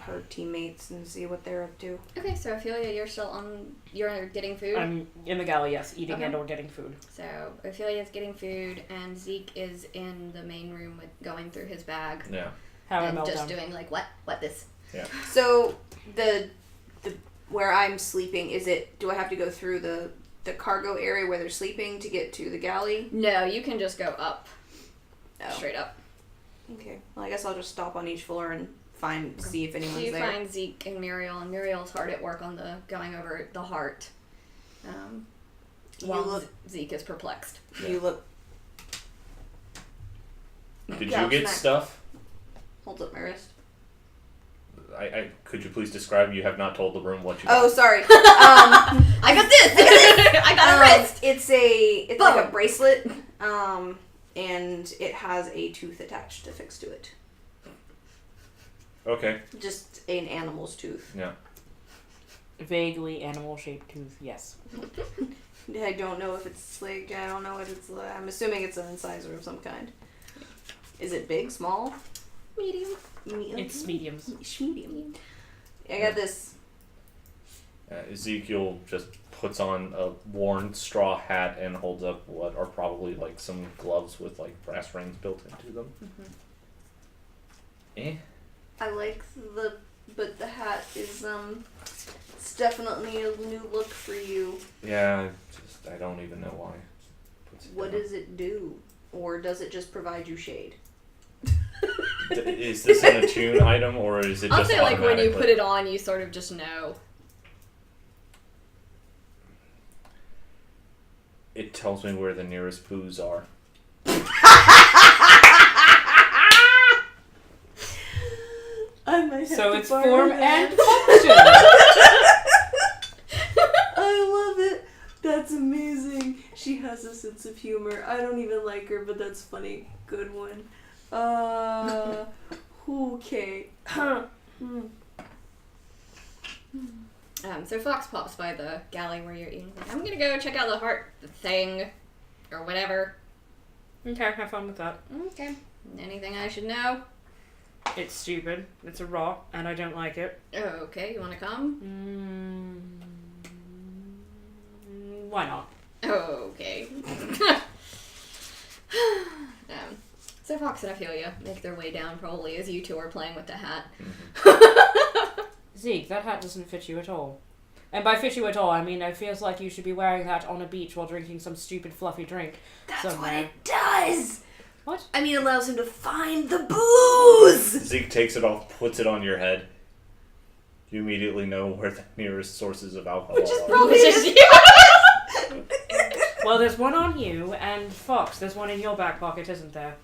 her teammates and see what they're up to. Okay, so Ophelia, you're getting food? I'm in the galley, yes, eating Okay. and or getting food. So Ophelia's getting food, and Zeke is in the main room with going through his bag. Yeah. And just doing like, what this? Yeah. So the where I'm sleeping, do I have to go through the cargo area where they're sleeping to get to the galley? No, you can just go up. Oh. Straight up. Okay. Well, I guess I'll just stop on each floor and see if anyone's So you there. find Zeke and Muriel's hard at work on going over the heart. While Zeke is perplexed. You look. Did you Gouge get neck. stuff? Holds up my wrist. I could you please describe? You have not told the room what you Oh, got. sorry. I got this! I got a wrist! It's like a bracelet, and it has a tooth attached affixed to it. Okay. Just an animal's tooth. Yeah. Vaguely animal-shaped tooth, yes. I don't know if it's like, I don't know what it's like. I'm assuming it's an incisor of some kind. Is it big, small? Medium. It's mediums. Medium. I got this. Ezekiel just puts on a worn straw hat and holds up what are probably like some gloves with like brass rings built into them. Mm-hmm. I like but the hat is, it's definitely a new look for you. Yeah, I don't even know why. What does it do? Or does it just provide you shade? Is this an attune item or is it I'll just say like when you automatically? put it on, you sort of just know. It tells me where the nearest poos are. I might have So to it's borrow form that. and function. I love it. That's amazing. She has a sense of humor. I don't even like her, but that's funny. Good one. Okay. So Fox pops by the galley where you're eating. Like, I'm gonna go check out the heart thing, or whatever. Okay, have fun with that. Okay. Anything I should know? It's stupid. It's a rot, and I don't like it. Okay, you wanna come? Why not? Okay. So Fox and Ophelia make their way down probably as you two are playing with the hat. Zeke, that hat doesn't fit you at all. And by fit you at all, I mean it feels like you should be wearing that on a beach while drinking some stupid fluffy drink. That's somewhere. what it does. What? I mean, it allows him to find the booze. Zeke takes it off, puts it on your head. You immediately know where the nearest sources of alcohol Which is are. probably Just you. Well, there's one on you, and Fox, there's one in your back pocket, isn't there?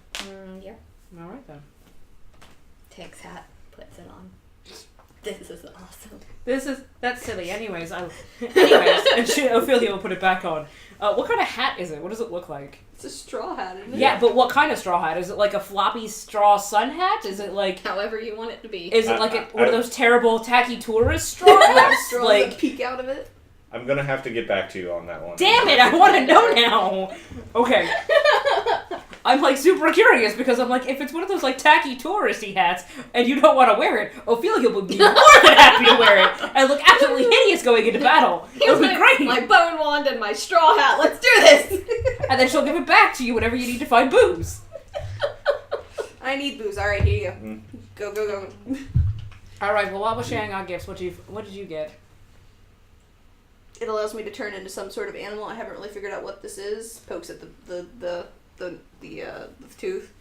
Yeah. Alright then. Takes hat, puts it on. This is awesome. That's silly. Anyways, and Ophelia will put it back on. What kind of hat is it? What does it look like? It's a straw hat, isn't it? Yeah, but what kind of straw hat? Is it like a floppy straw sun hat? Is it like... However you want it to be. Is it like one of those terrible tacky tourist straw hats? Straws Like... that peek out of it. I'm gonna have to get back to you on that one. Damn it, I want to know now. Okay. I'm like super curious because I'm like, if it's one of those like tacky touristy hats and you don't want to wear it, Ophelia would be more than happy to wear it and look absolutely hideous going into battle. It would be great. My bone wand and my straw hat. Let's do this. And then she'll give it back to you whenever you need to find booze. I need booze. All right, here you go. Go. All right. Well, while we're sharing our gifts, what did you get? It allows me to turn into some sort of animal. I haven't really figured out what this is. Pokes at the tooth.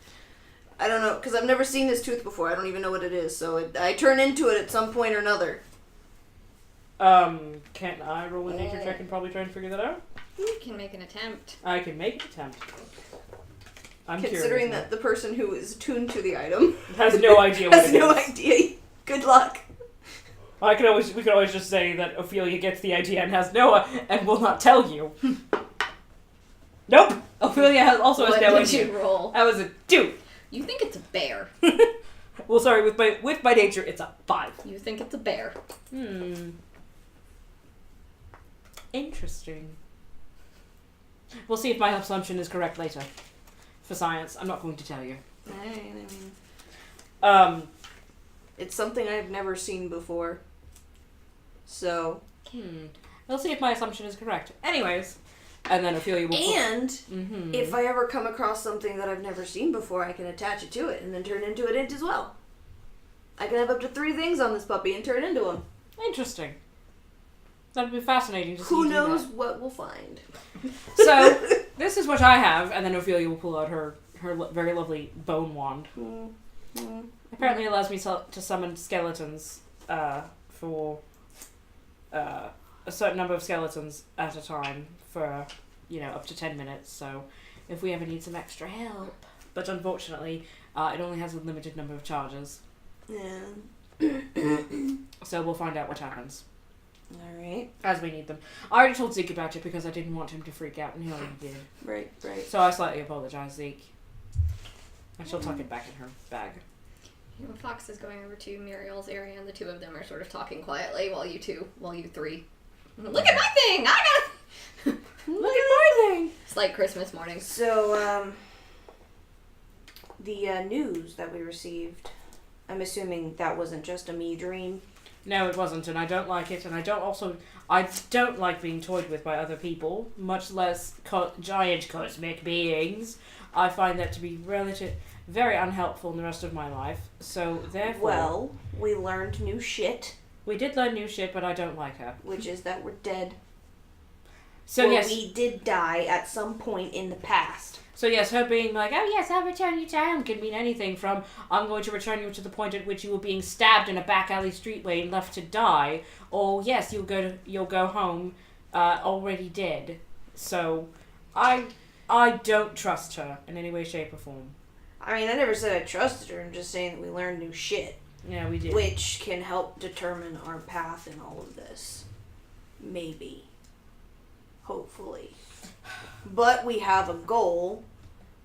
I don't know, because I've never seen this tooth before. I don't even know what it is. So I turn into it at some point or another. Can I roll a nature check and probably try and figure that out? You can make an attempt. I can make an attempt. I'm Considering curious that the person who is attuned to the item now. Has no idea what has it no is. idea. Good luck. We could always just say that Ophelia gets the idea and has Noah and will not tell you. Nope. Ophelia also has What no did idea. you roll? That was a 2. You think it's a bear. Well, sorry, with my nature, it's a 5. You think it's a bear. Interesting. We'll see if my assumption is correct later. For science, I'm not going to tell you. I mean, it's something I've never seen before. So. We'll see if my assumption is correct. Anyways, and then Ophelia will. And if I ever come across something that I've never seen before, I can attach it to it and then turn into an int as well. I can have up to 3 things on this puppy and turn into them. Interesting. That'd be fascinating to see. Who you do knows that. what we'll find? So, this is what I have, and then Ophelia will pull out her very lovely bone wand. Apparently allows me to summon skeletons for a certain number of skeletons at a time for, up to 10 minutes. So, if we ever need some extra help. But unfortunately, it only has a limited number of charges. Yeah. So we'll find out what happens. Alright. As we need them. I already told Zeke about it because I didn't want him to freak out, and he already did. Right. So I slightly apologize, Zeke. And she'll tuck it back in her bag. Fox is going over to Muriel's area, and the two of them are sort of talking quietly while you three. Look at my thing! I got Look at my thing! It's like Christmas morning. So, the news that we received, I'm assuming that wasn't just a me dream. No, it wasn't, and I don't like it, and I don't like being toyed with by other people, much less giant cosmic beings. I find that to be very unhelpful in the rest of my life, so therefore... Well, we learned new shit. We did learn new shit, but I don't like her. Which is that we're dead. So yes... we did die at some point in the past. So yes, her being like, oh yes, I'll return you to home can mean anything from, I'm going to return you to the point at which you were being stabbed in a back alley streetway and left to die, or yes, you'll go home already dead. So, I don't trust her in any way, shape, or form. I mean, I never said I trusted her, I'm just saying that we learned new shit. Yeah, we did. Which can help determine our path in all of this. Maybe. Hopefully. But we have a goal,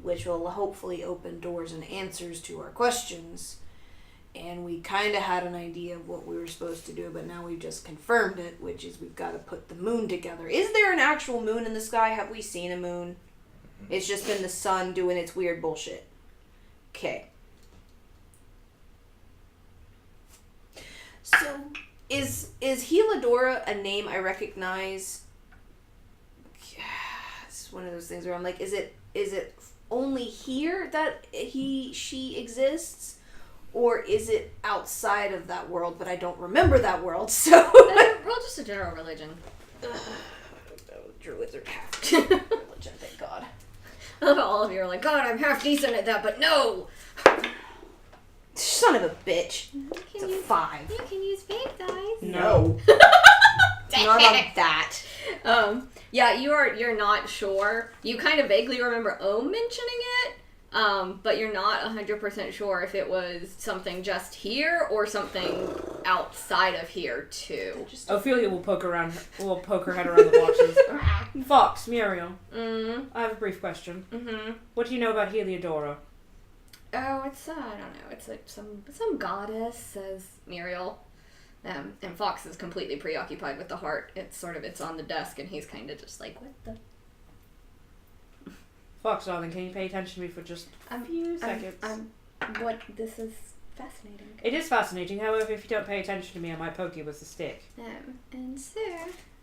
which will hopefully open doors and answers to our questions. And we kind of had an idea of what we were supposed to do, but now we've just confirmed it, which is we've got to put the moon together. Is there an actual moon in the sky? Have we seen a moon? It's just been the sun doing its weird bullshit. Okay. So, is Heladora a name I recognize? It's one of those things where I'm like, is it only here that she exists? Or is it outside of that world, but I don't remember that world, so... Roll just a general religion. Druids are half religion, thank God. I love how all of you are like, God, I'm half decent at that, but no! Son of a bitch. It's a 5. You can use fake dice. No. Not on that. Yeah, you're not sure. You kind of vaguely remember mentioning it, but you're not 100% sure if it was something just here or something outside of here too. Ophelia will poke her head around the boxes. Fox, Muriel. I have a brief question. What do you know about Heliodora? Oh, it's I don't know. It's like some goddess, says Muriel. And Fox is completely preoccupied with the heart. It's on the desk, and he's kind of just like, what the? Fox, darling, can you pay attention to me for just a few seconds? This is fascinating. It is fascinating. However, if you don't pay attention to me, I might poke you with a stick. And so,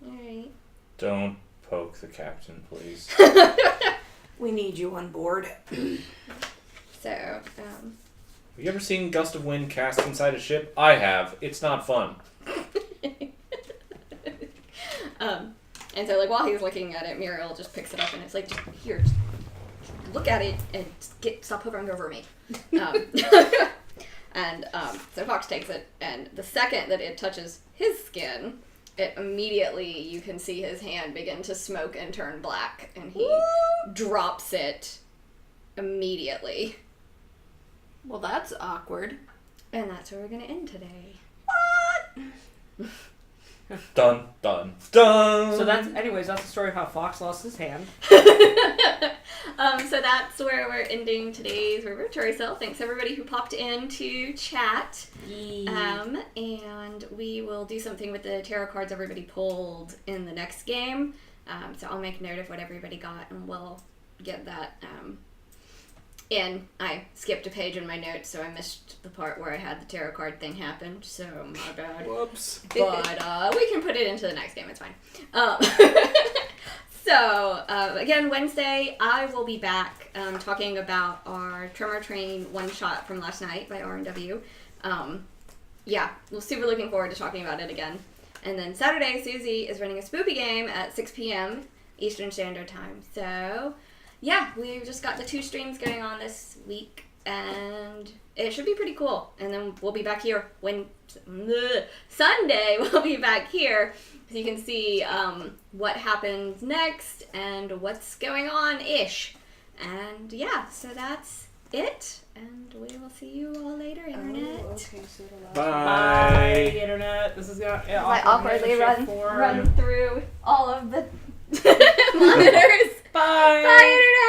alright. Don't poke the captain, please. We need you on board. So, Have you ever seen Gust of Wind cast inside a ship? I have. It's not fun. And so, like, while he's looking at it, Muriel just picks it up and it's like, just here, just look at it and stop hovering over me. So Fox takes it, and the second that it touches his skin, it immediately, you can see his hand begin to smoke and turn black, and he drops it immediately. Well, that's awkward. And that's where we're going to end today. What? Dun, dun, dun! So that's the story of how Fox lost his hand. So that's that's where we're ending today's River Tueriesal. Thanks everybody who popped in to chat. And we will do something with the tarot cards everybody pulled in the next game. So I'll make note of what everybody got, and we'll get that in. I skipped a page in my notes, so I missed the part where I had the tarot card thing happen, so my bad. Whoops. But we can put it into the next game, it's fine. So, again, Wednesday, I will be back talking about our Tremor Train one-shot from last night by R&W. Yeah, we're super looking forward to talking about it again. And then Saturday, Susie is running a spoopy game at 6 p.m. Eastern Standard Time. So, yeah, we've just got the 2 streams going on this week, and it should be pretty cool. And then we'll be back here Sunday, we'll be back here, so you can see what happens next and what's going on-ish. And yeah, so that's it, and we will see you all later, Internet. Oh, okay, so the last Bye. Bye, Internet. This is going to I awkwardly run through all of the monitors. Bye. Bye, Internet.